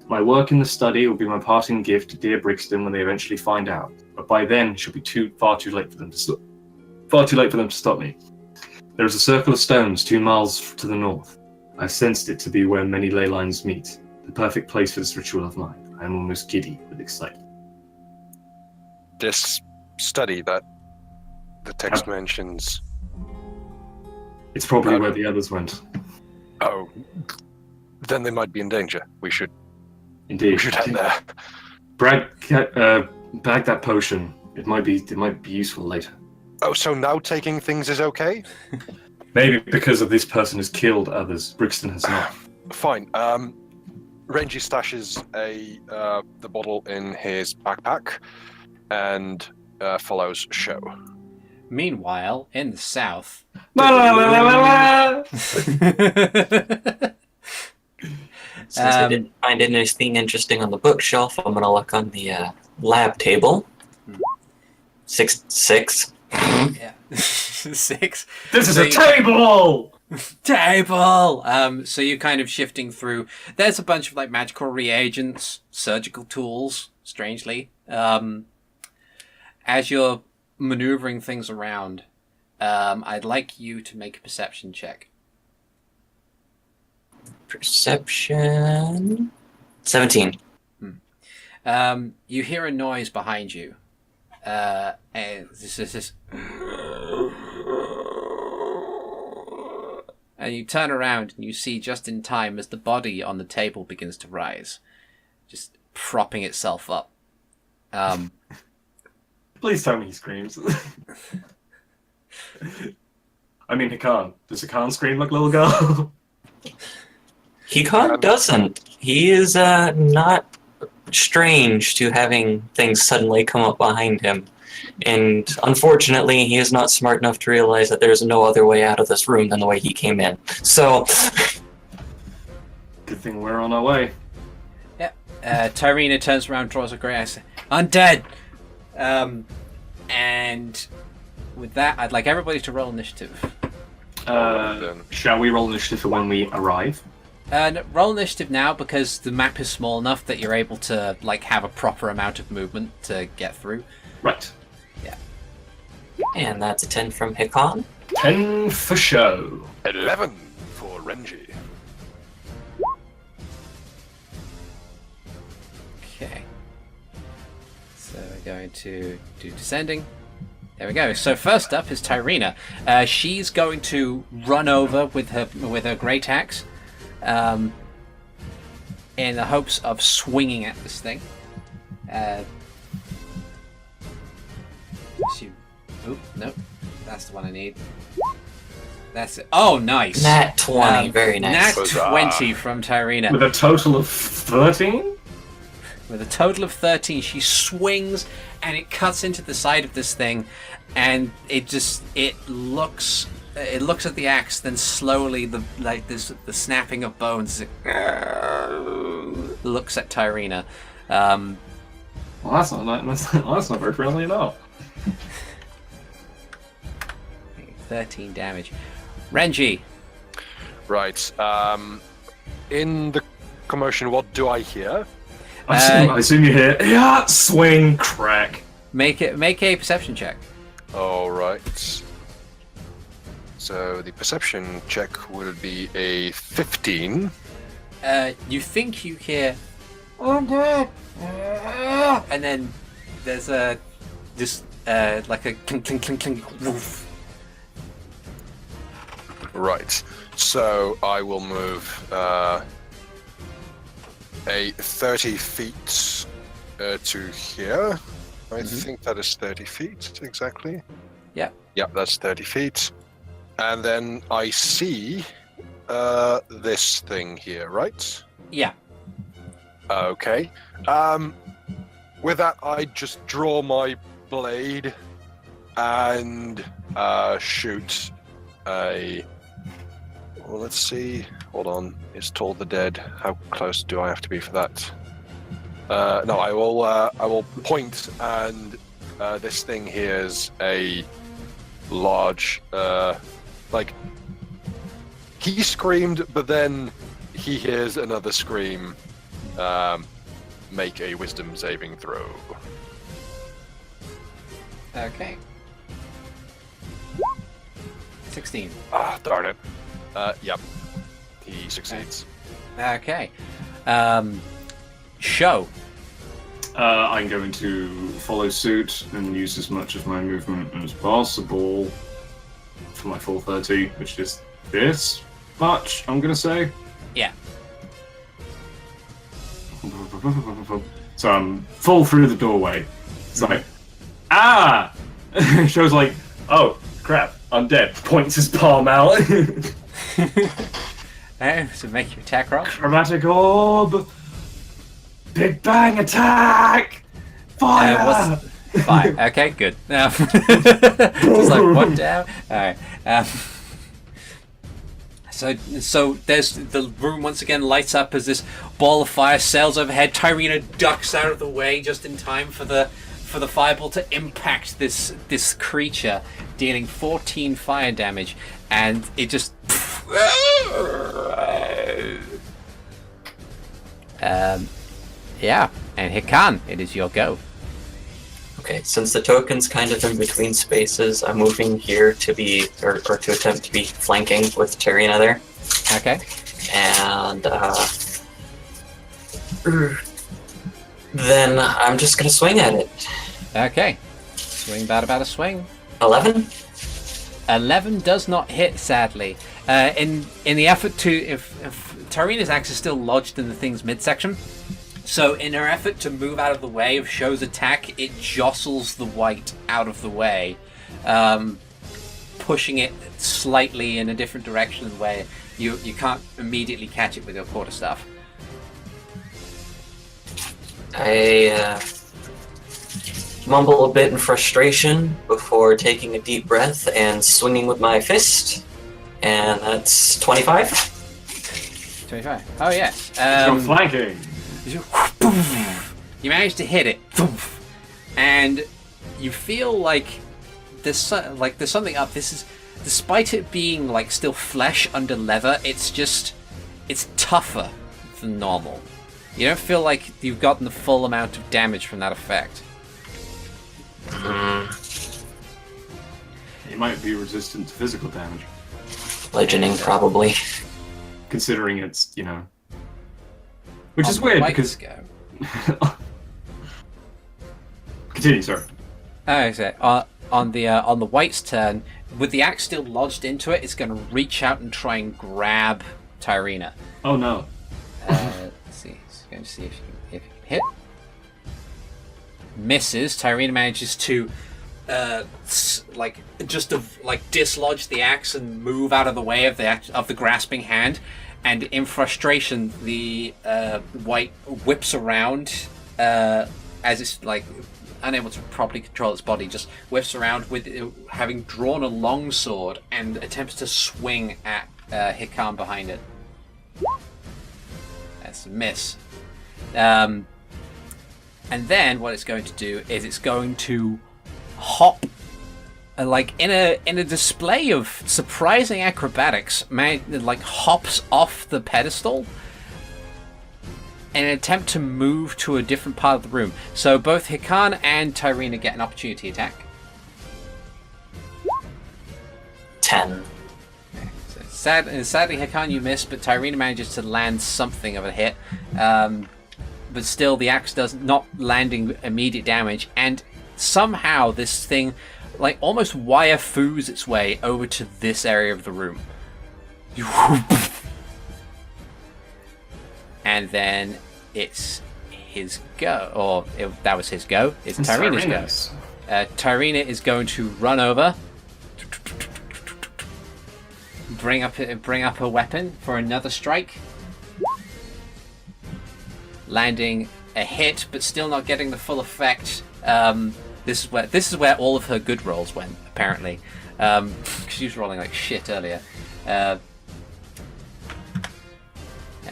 My work in the study will be my parting gift to dear Brigston when they eventually find out, but by then it should be far too late for them to stop me. There is a circle of stones 2 miles to the north. I sensed it to be where many ley lines meet, the perfect place for this ritual of mine. I am almost giddy with excitement. This study that the text mentions. It's probably where the others went. Oh, then they might be in danger. We should Indeed. head there. Bag that potion. It might be useful later. Oh, so now taking things is okay? Maybe because of this person has killed others. Brigston has not. Fine. Renji stashes the bottle in his backpack and follows Sho. Meanwhile, in the south... Since I didn't find anything interesting on the bookshelf, I'm going to look on the lab table. 6. Yeah. 6. This is a table! Table! So you're kind of shifting through. There's a bunch of like magical reagents, surgical tools, strangely. As you're maneuvering things around, I'd like you to make a perception check. Perception... 17. You hear a noise behind you. And this. And you turn around and you see just in time as the body on the table begins to rise, just propping itself up. Please tell me he screams. I mean, Hikan. Does Hikan scream like a little girl? Hikan doesn't. He is not strange to having things suddenly come up behind him. And unfortunately, he is not smart enough to realize that there's no other way out of this room than the way he came in. So... Good thing we're on our way. Yeah. Tyrina turns around, draws a great axe. Undead! And with that, I'd like everybody to roll initiative. Shall we roll initiative for when we arrive? Roll initiative now because the map is small enough that you're able to like have a proper amount of movement to get through. Right. Yeah. And that's a 10 from Hikan. 10 for Sho. 11 for Renji. Okay. So we're going to do descending. There we go. So first up is Tyrina. She's going to run over with her great axe, in the hopes of swinging at this thing. Oh, no. That's the one I need. That's it. Oh, nice. Nat 20, very nice. Nat 20 from Tyrina. With a total of 13? With a total of 13, she swings and it cuts into the side of this thing, and it looks at the axe, then slowly the snapping of bones. It looks at Tyrina. Well, that's not very friendly at all. 13 damage. Renji. Right. In the commotion, what do I hear? I assume you hear, yeah, swing, crack. Make a perception check. All right. So the perception check will be a 15. You think you hear, "Oh, I'm dead," and then there's like a clink, clink, clink, clink, woof. Right. So I will move a 30 feet to here. I think that is 30 feet exactly. Yeah. Yep, that's 30 feet. And then I see this thing here, right? Yeah. Okay. With that, I just draw my blade and shoot a. Well, let's see. Hold on. Is Toll the Dead? How close do I have to be for that? No, I will point, and this thing here is a large. Like he screamed, but then he hears another scream. Make a wisdom saving throw. Okay. 16. Ah, darn it. Yep. He succeeds. Okay. Sho. I'm going to follow suit and use as much of my movement as possible for my full 30, which is this much, I'm going to say. Yeah. So I'm full through the doorway. It's like, ah! Sho's like, oh, crap, I'm dead. Points his palm out. So make your attack roll. Chromatic orb! Big bang attack! Fire! 5. Okay, good. Just like one down. Alright. So there's the room once again lights up as this ball of fire sails overhead. Tyrina ducks out of the way just in time for the fireball to impact this creature, dealing 14 fire damage, and it just yeah. And Hikan, it is your go. Okay, since the token's kind of in between spaces, I'm moving here to be, or to attempt to be flanking with Tyrina there. Okay. And then I'm just gonna swing at it. Okay. Swing about a swing. 11? 11 does not hit, sadly. In the effort to, if Tyrina's axe is still lodged in the thing's midsection, so in her effort to move out of the way of Sho's attack, it jostles the white out of the way, pushing it slightly in a different direction where you can't immediately catch it with your quarterstaff. I mumble a bit in frustration before taking a deep breath and swinging with my fist, and that's 25. 25. Oh yes. Go flanking! You manage to hit it, and you feel like there's something up. This is, despite it being like still flesh under leather, it's tougher than normal. You don't feel like you've gotten the full amount of damage from that effect. It might be resistant to physical damage. Bludgeoning, probably. Considering it's, which is weird because... Continue, sorry. Okay, on the white's turn, with the axe still lodged into it, it's going to reach out and try and grab Tyrina. Oh no. Let's see. It's going to see if you can hit. Misses. Tyrina manages to dislodge the axe and move out of the way of the grasping hand. And in frustration, the white whips around as it's like unable to properly control its body. Just whips around with it, having drawn a long sword and attempts to swing at Hikan behind it. That's a miss. And then what it's going to do is it's going to hop. Like in a display of surprising acrobatics, hops off the pedestal in an attempt to move to a different part of the room. So both Hikan and Tyrina get an opportunity attack. 10. Okay, so sadly, Hikan, you miss, but Tyrina manages to land something of a hit. But still, the axe does not landing immediate damage, and somehow this thing almost wire foos its way over to this area of the room. And then it's his go, or that was his go. It's Tyrina's go. Tyrina is going to run over, bring up a weapon for another strike, landing a hit, but still not getting the full effect. This is where all of her good rolls went, apparently. She was rolling like shit earlier. There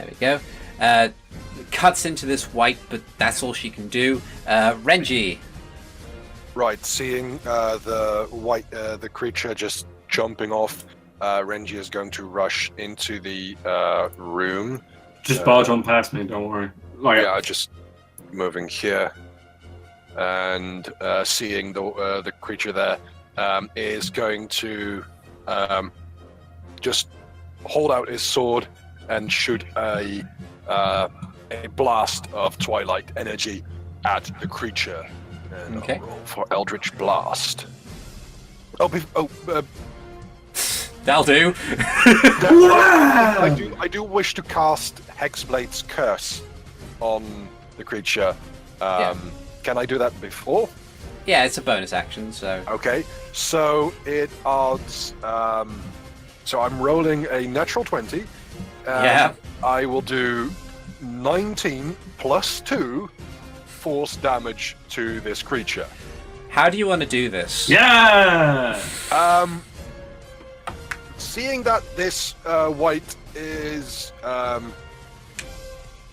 we go. Cuts into this white, but that's all she can do. Renji. Right, seeing the creature just jumping off, Renji is going to rush into the room. Just barge on past me, don't worry. Yeah, just moving here, and seeing the creature there, is going to just hold out his sword and shoot a blast of twilight energy at the creature. And Okay. I'll roll for Eldritch Blast. That'll do. I do wish to cast Hexblade's Curse on the creature. Can I do that before? Yeah, it's a bonus action, so... Okay, so it adds... so I'm rolling a natural 20. Yeah. I will do 19 plus 2 force damage to this creature. How do you want to do this? Yeah! Seeing that this white is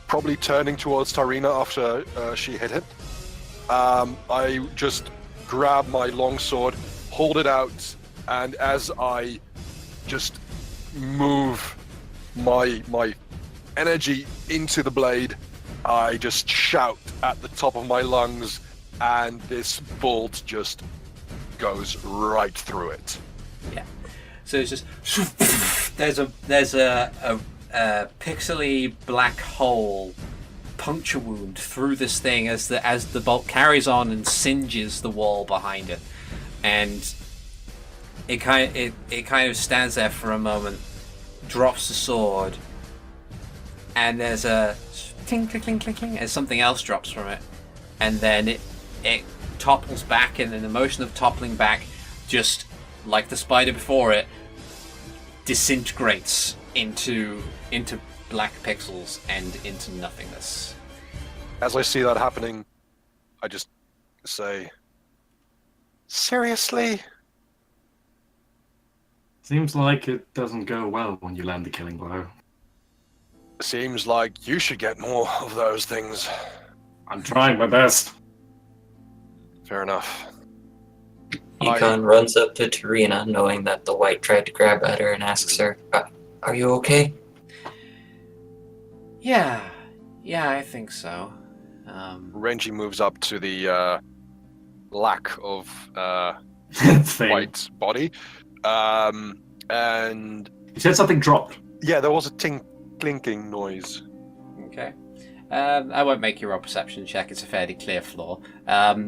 probably turning towards Tyrina after she hit it, I just grab my longsword, hold it out, and as I just move my energy into the blade, I just shout at the top of my lungs, and this bolt just goes right through it. Yeah. So it's just there's a pixely black hole puncture wound through this thing as the bolt carries on and singes the wall behind it, and it kind of stands there for a moment, drops the sword, and there's a clink clink clink clink clink as something else drops from it, and then it topples back, and in the motion of toppling back, just like the spider before it, disintegrates into black pixels and into nothingness. As I see that happening, I just say, seriously? Seems like it doesn't go well when you land the killing blow. Seems like you should get more of those things. I'm trying my best. Fair enough. Hikan runs up to Tyrina, knowing that the white tried to grab at her, and asks her, "Are you okay?" Yeah, I think so. Renji moves up to the lack of Thing. white body, and You said something dropped. yeah, there was a clinking noise. Okay. I won't make your roll perception check. It's a fairly clear floor.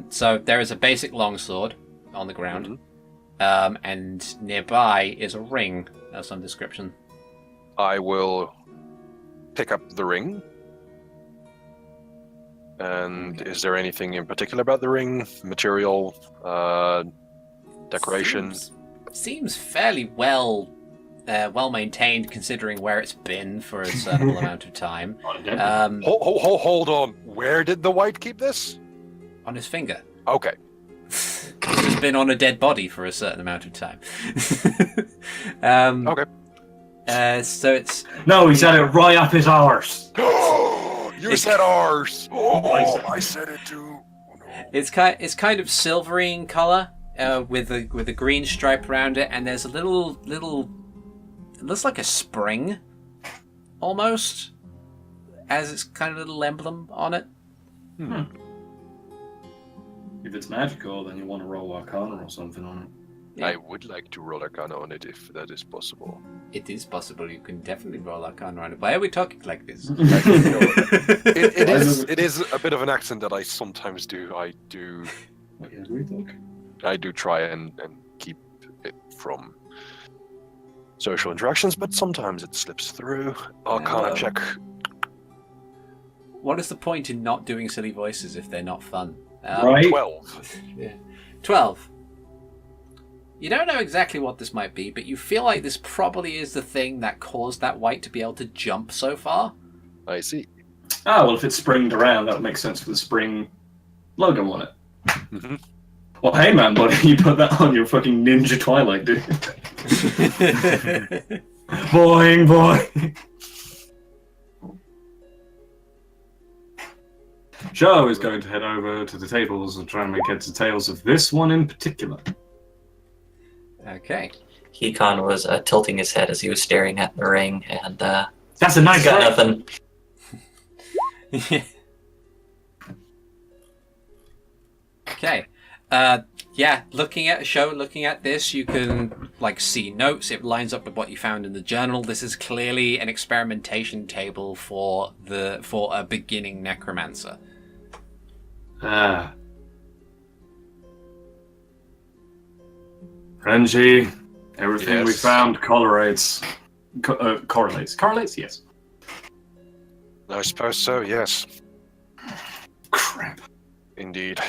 So there is a basic longsword on the ground, and nearby is a ring of some description. I will pick up the ring. And is there anything in particular about the ring? Material, decoration? Seems fairly well maintained, considering where it's been for a certain amount of time. Hold on. Where did the white keep this? On his finger. Okay. It's been on a dead body for a certain amount of time. Okay. So it's... No, he said it right up his arse. You said ours. I said it too. Oh, no. It's kind of silvery in color, with a green stripe around it, and there's a little. It looks like a spring, almost, as its kind of little emblem on it. If it's magical, then you want to roll Arcana or something on it. Yeah. I would like to roll Arcana on it if that is possible. It is possible. You can definitely roll Arcana on it. Why are we talking like this? It is a bit of an accent that I sometimes do. I do try and keep it from social interactions, but sometimes it slips through. Arcana check. What is the point in not doing silly voices if they're not fun? Right? 12. Yeah. 12. You don't know exactly what this might be, but you feel like this probably is the thing that caused that wight to be able to jump so far. I see. Ah, well, if it's springed around, that would make sense for the spring logo on it. Mm-hmm. Well, hey, man, buddy, you put that on your fucking Ninja Twilight, dude. Boing, boing. Sho is going to head over to the tables and try and make heads or tails of this one in particular. Okay. Hikan was tilting his head as he was staring at the ring, and That's a nice got ring. nothing. Okay. Yeah, looking at this, you can see notes. It lines up with what you found in the journal. This is clearly an experimentation table for a beginning necromancer. Ah. Renji, everything we Yes. found correlates. Correlates, yes. I suppose so, yes. Crap. Indeed.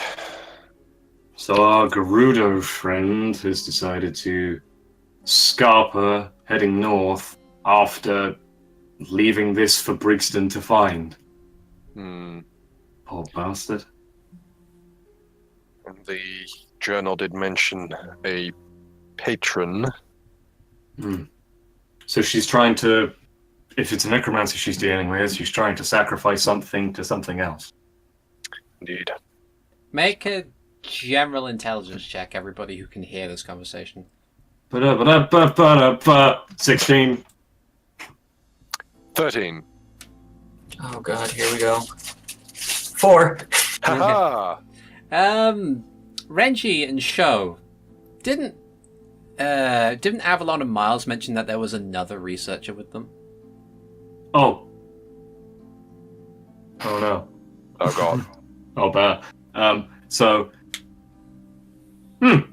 So our Gerudo friend has decided to scarper heading north after leaving this for Brigston to find. Hmm. Poor bastard. And the journal did mention a patron. So she's trying to, if it's a necromancer she's dealing with, she's trying to sacrifice something to something else. Indeed. Make a general intelligence check, everybody who can hear this conversation. 16. 13. Oh god, here we go. 4. Haha! Renji and Sho, didn't Avalon and Miles mention that there was another researcher with them? Oh. Oh no. Oh god. Oh bad. Well,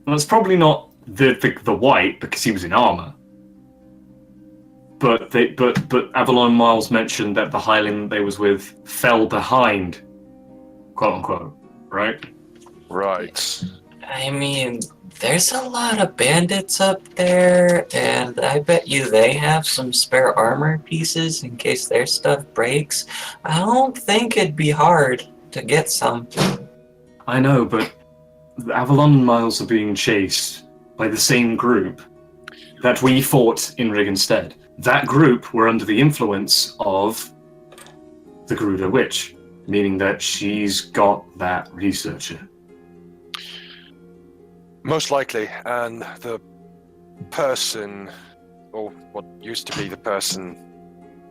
it's probably not the white because he was in armor. But Avalon Miles mentioned that the Highland they was with fell behind, quote unquote, right? Right. I mean, there's a lot of bandits up there, and I bet you they have some spare armor pieces in case their stuff breaks. I don't think it'd be hard to get some. I know, but the Avalon and Miles are being chased by the same group that we fought in Rigenstead. That group were under the influence of the Gerudo Witch, meaning that she's got that researcher. Most likely, and the person, or what used to be the person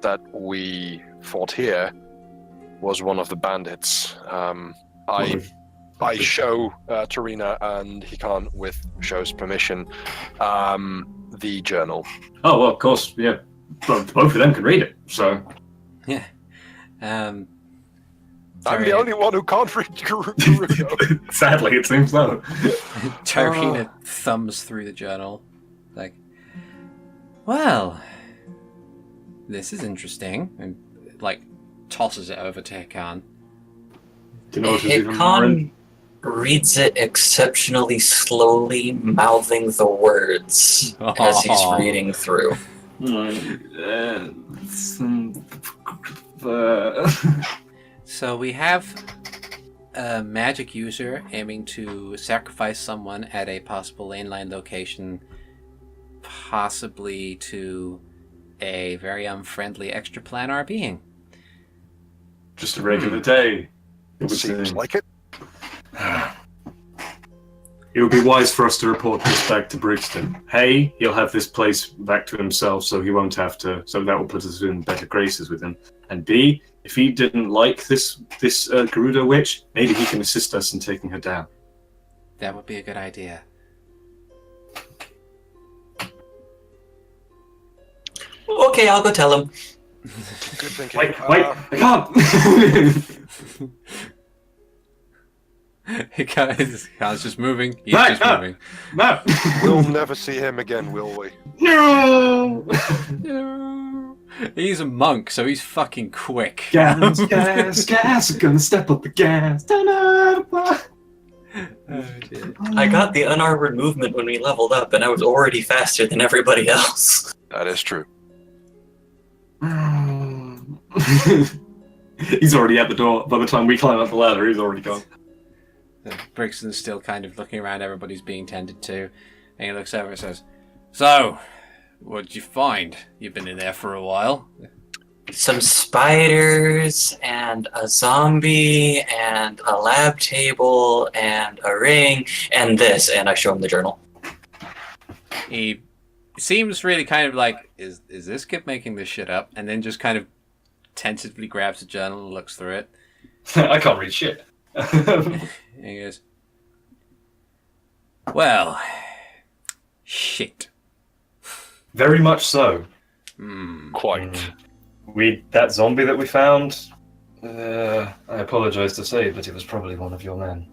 that we fought here, was one of the bandits. I show Tyrina and Hikan, with Sho's permission, the journal. Oh, well, of course, yeah. Both of them can read it, so... Yeah. I'm the only one who can't read Gerudo. Sadly, it seems so. Tyrina thumbs through the journal. Well, this is interesting. And, tosses it over to Hikan. Do you know what is even more Hikan reads it exceptionally slowly, mouthing the words as he's reading through. So we have a magic user aiming to sacrifice someone at a possible lane-line location, possibly to a very unfriendly extraplanar being. Just a regular day. It Seems like it. It would be wise for us to report this back to Brigston. A, he'll have this place back to himself, so he won't have to. So that will put us in better graces with him. And B, if he didn't like this Gerudo witch, maybe he can assist us in taking her down. That would be a good idea. Okay, I'll go tell him. Good thinking. Wait, I can't. Hikan's just moving. He's No, just no. moving. No. We'll never see him again, will we? No. No. He's a monk, so he's fucking quick. Gas, gas, gas. I'm gonna step up the gas. Oh, dear. I got the unarmored movement when we leveled up, and I was already faster than everybody else. That is true. He's already at the door. By the time we climb up the ladder, he's already gone. Brigston's still kind of looking around, everybody's being tended to, and he looks over and says, "So, what'd you find? You've been in there for a while." Some spiders, and a zombie, and a lab table, and a ring, and this, and I show him the journal. He seems really kind of like, is this kid making this shit up? And then just kind of tentatively grabs the journal and looks through it. I can't read shit. And he goes, "Well, shit." Very much so. Quite. That zombie that we found, I apologize to say, but it was probably one of your men.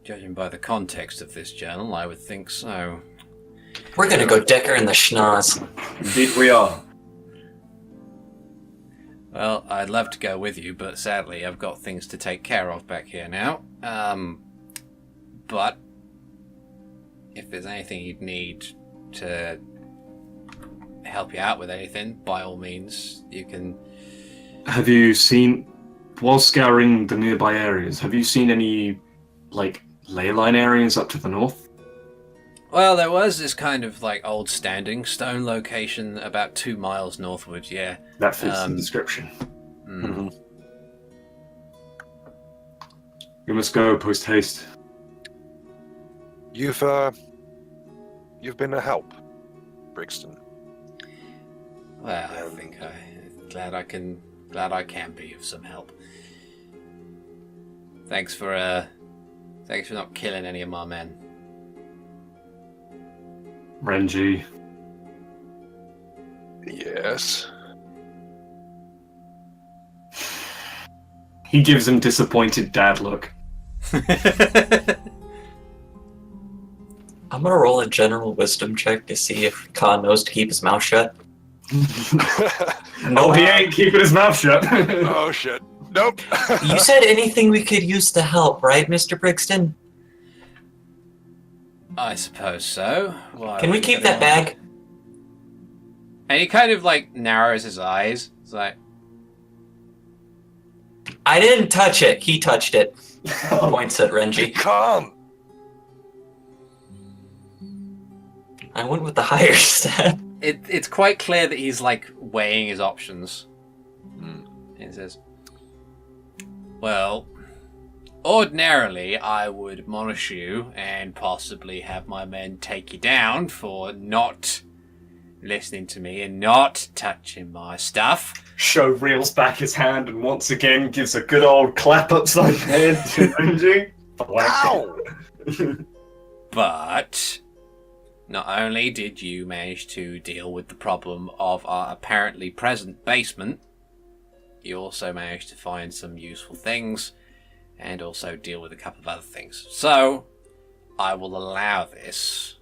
Judging by the context of this journal, I would think so. We're gonna go Decker in the schnoz. Indeed we are. Well, I'd love to go with you, but sadly I've got things to take care of back here now. But if there's anything you'd need to help you out with anything, by all means, you can... Have you seen, while scouring the nearby areas, have you seen any, like, ley line areas up to the north? Well, there was this kind of, like, old standing stone location about 2 miles northwards, yeah. That fits the description. Mm. We must go post haste. You've been a help, Brigston. Well, I think glad I can be of some help. Thanks for not killing any of my men. Renji. Yes. He gives him disappointed dad look. I'm gonna roll a general wisdom check to see if Khan knows to keep his mouth shut. No, he ain't keeping his mouth shut. Oh shit. Nope. You said anything we could use to help, right, Mr. Brigston? I suppose so. Why Can we would keep you that want- bag? And he kind of like narrows his eyes. It's like, I didn't touch it. He touched it. Points at Renji. Come. I went with the higher stat. it's quite clear that he's like weighing his options. He says, "Well, ordinarily I would admonish you and possibly have my men take you down for not listening to me and not touching my stuff." Sho reels back his hand and once again gives a good old clap upside the head to Renji. Ow! But not only did you manage to deal with the problem of our apparently present basement, you also managed to find some useful things and also deal with a couple of other things. So, I will allow this.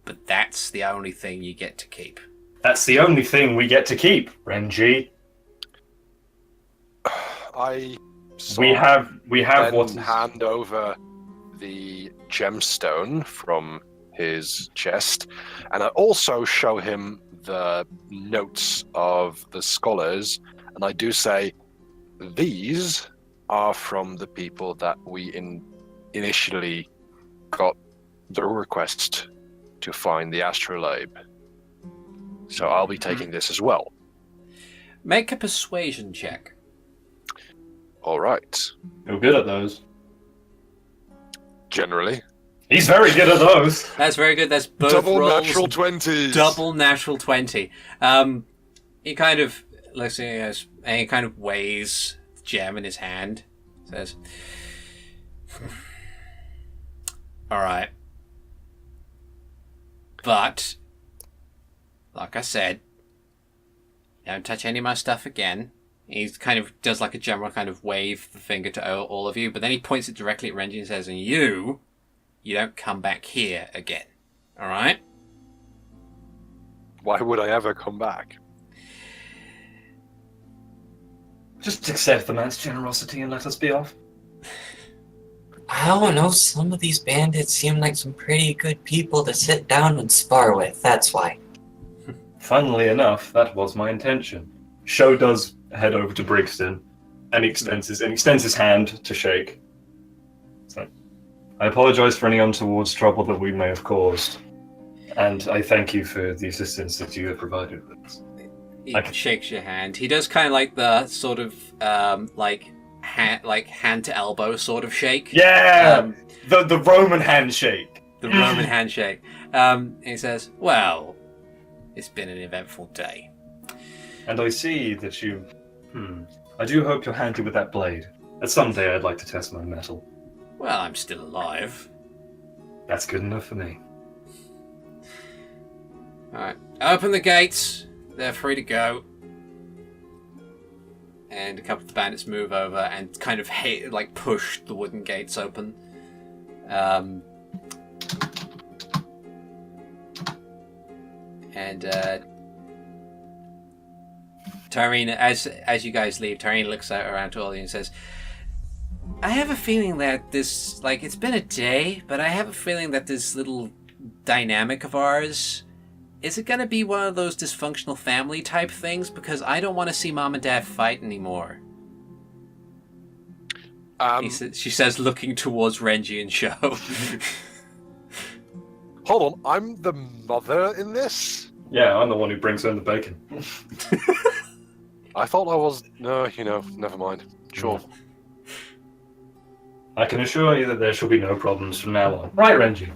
But that's the only thing you get to keep. That's the only thing we get to keep, Renji. We have Ben what is... hand over the gemstone from his chest, and I also show him the notes of the scholars, and I do say these are from the people that we initially got the request to find the astrolabe. So I'll be taking this as well. Make a persuasion check. All right. You're good at those. Generally. He's very good at those. That's very good. That's both Double rolls. natural 20s. Double natural 20. He kind of looks at it and he kind of weighs the gem in his hand. Says, "All right. But, like I said, don't touch any of my stuff again." He kind of does like a general kind of wave the finger to all of you, but then he points it directly at Renji and says, "And you don't come back here again. All right?" Why would I ever come back? Just accept the man's generosity and let us be off. I don't know, some of these bandits seem like some pretty good people to sit down and spar with, that's why. Funnily enough, that was my intention. Sho does head over to Brigston and extends his hand to shake. So, I apologize for any untoward trouble that we may have caused, and I thank you for the assistance that you have provided with us. He shakes your hand. He does kind of like the sort of hand to elbow sort of shake. yeah, the Roman handshake. The Roman handshake. He says, "Well, it's been an eventful day." And I see that you... I do hope you're handy with that blade. At some day I'd like to test my metal. Well, I'm still alive. That's good enough for me. Alright. Open the gates. They're free to go. And a couple of the bandits move over and kind of push the wooden gates open. Tyrina, as you guys leave, Tyrina looks out around to all of you and says, I have a feeling that this, it's been a day, but I have a feeling that this little dynamic of ours, is it going to be one of those dysfunctional family type things? Because I don't want to see mom and dad fight anymore. She says, looking towards Renji and Sho. Hold on, I'm the mother in this? Yeah, I'm the one who brings home the bacon. I thought I was... No, never mind. Sure. I can assure you that there shall be no problems from now on. Right, Renji?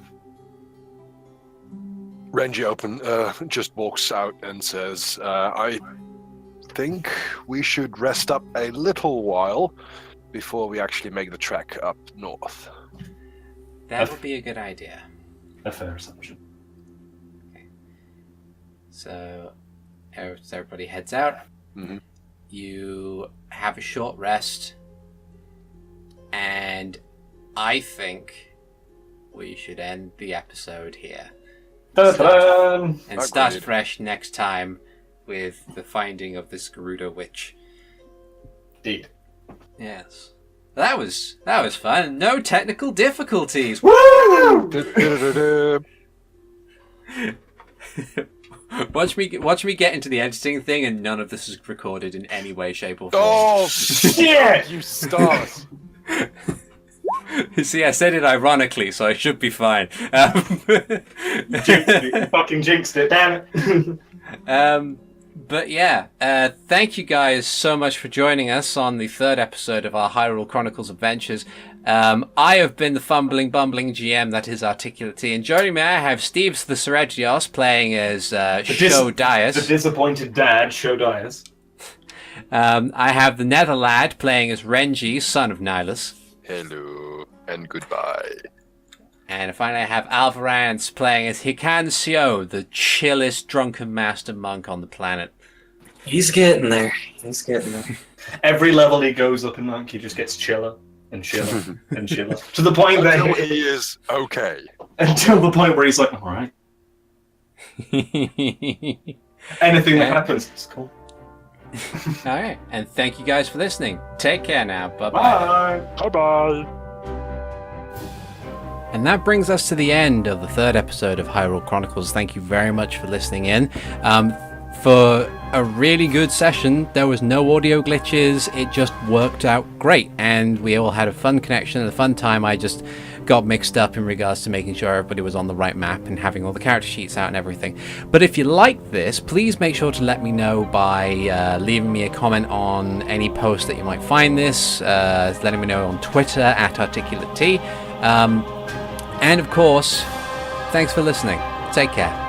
Renji just walks out and says, I think we should rest up a little while before we actually make the trek up north. That would be a good idea. A fair assumption. Okay. So, everybody heads out. Mm-hmm. You have a short rest. And I think we should end the episode here. And start fresh next time with the finding of this Gerudo witch. Indeed. Yes. That was fun. No technical difficulties. Woo! Watch me get into the editing thing, and none of this is recorded in any way, shape, or form. Oh shit! You stars. See, I said it ironically, so I should be fine. You fucking jinxed it, damn it. But yeah, thank you guys so much for joining us on the third episode of our Hyrule Chronicles adventures. I have been the fumbling, bumbling GM that is ArticulateT, and joining me I have SteveTheSeregios playing as Sho Daius. The disappointed dad, Sho Daius. I have TheNetherlad playing as Renji, son of Nihilus. Hello, and goodbye. And finally I have Alvarance playing as Hikan, the chillest drunken master monk on the planet. He's getting there. Every level he goes up in rank, he just gets chiller and chiller and chiller. To the point Until that he is okay. Until the point where he's like, alright. Anything that happens, it's cool. Alright, and thank you guys for listening. Take care now. Bye. Bye-bye. And that brings us to the end of the third episode of Hyrule Chronicles. Thank you very much for listening in. For a really good session, there was no audio glitches. It just worked out great, and we all had a fun connection and a fun time. I just got mixed up in regards to making sure everybody was on the right map and having all the character sheets out and everything. But if you like this, please make sure to let me know by leaving me a comment on any post that you might find this, letting me know on Twitter at ArticulateT. And of course, thanks for listening. Take care.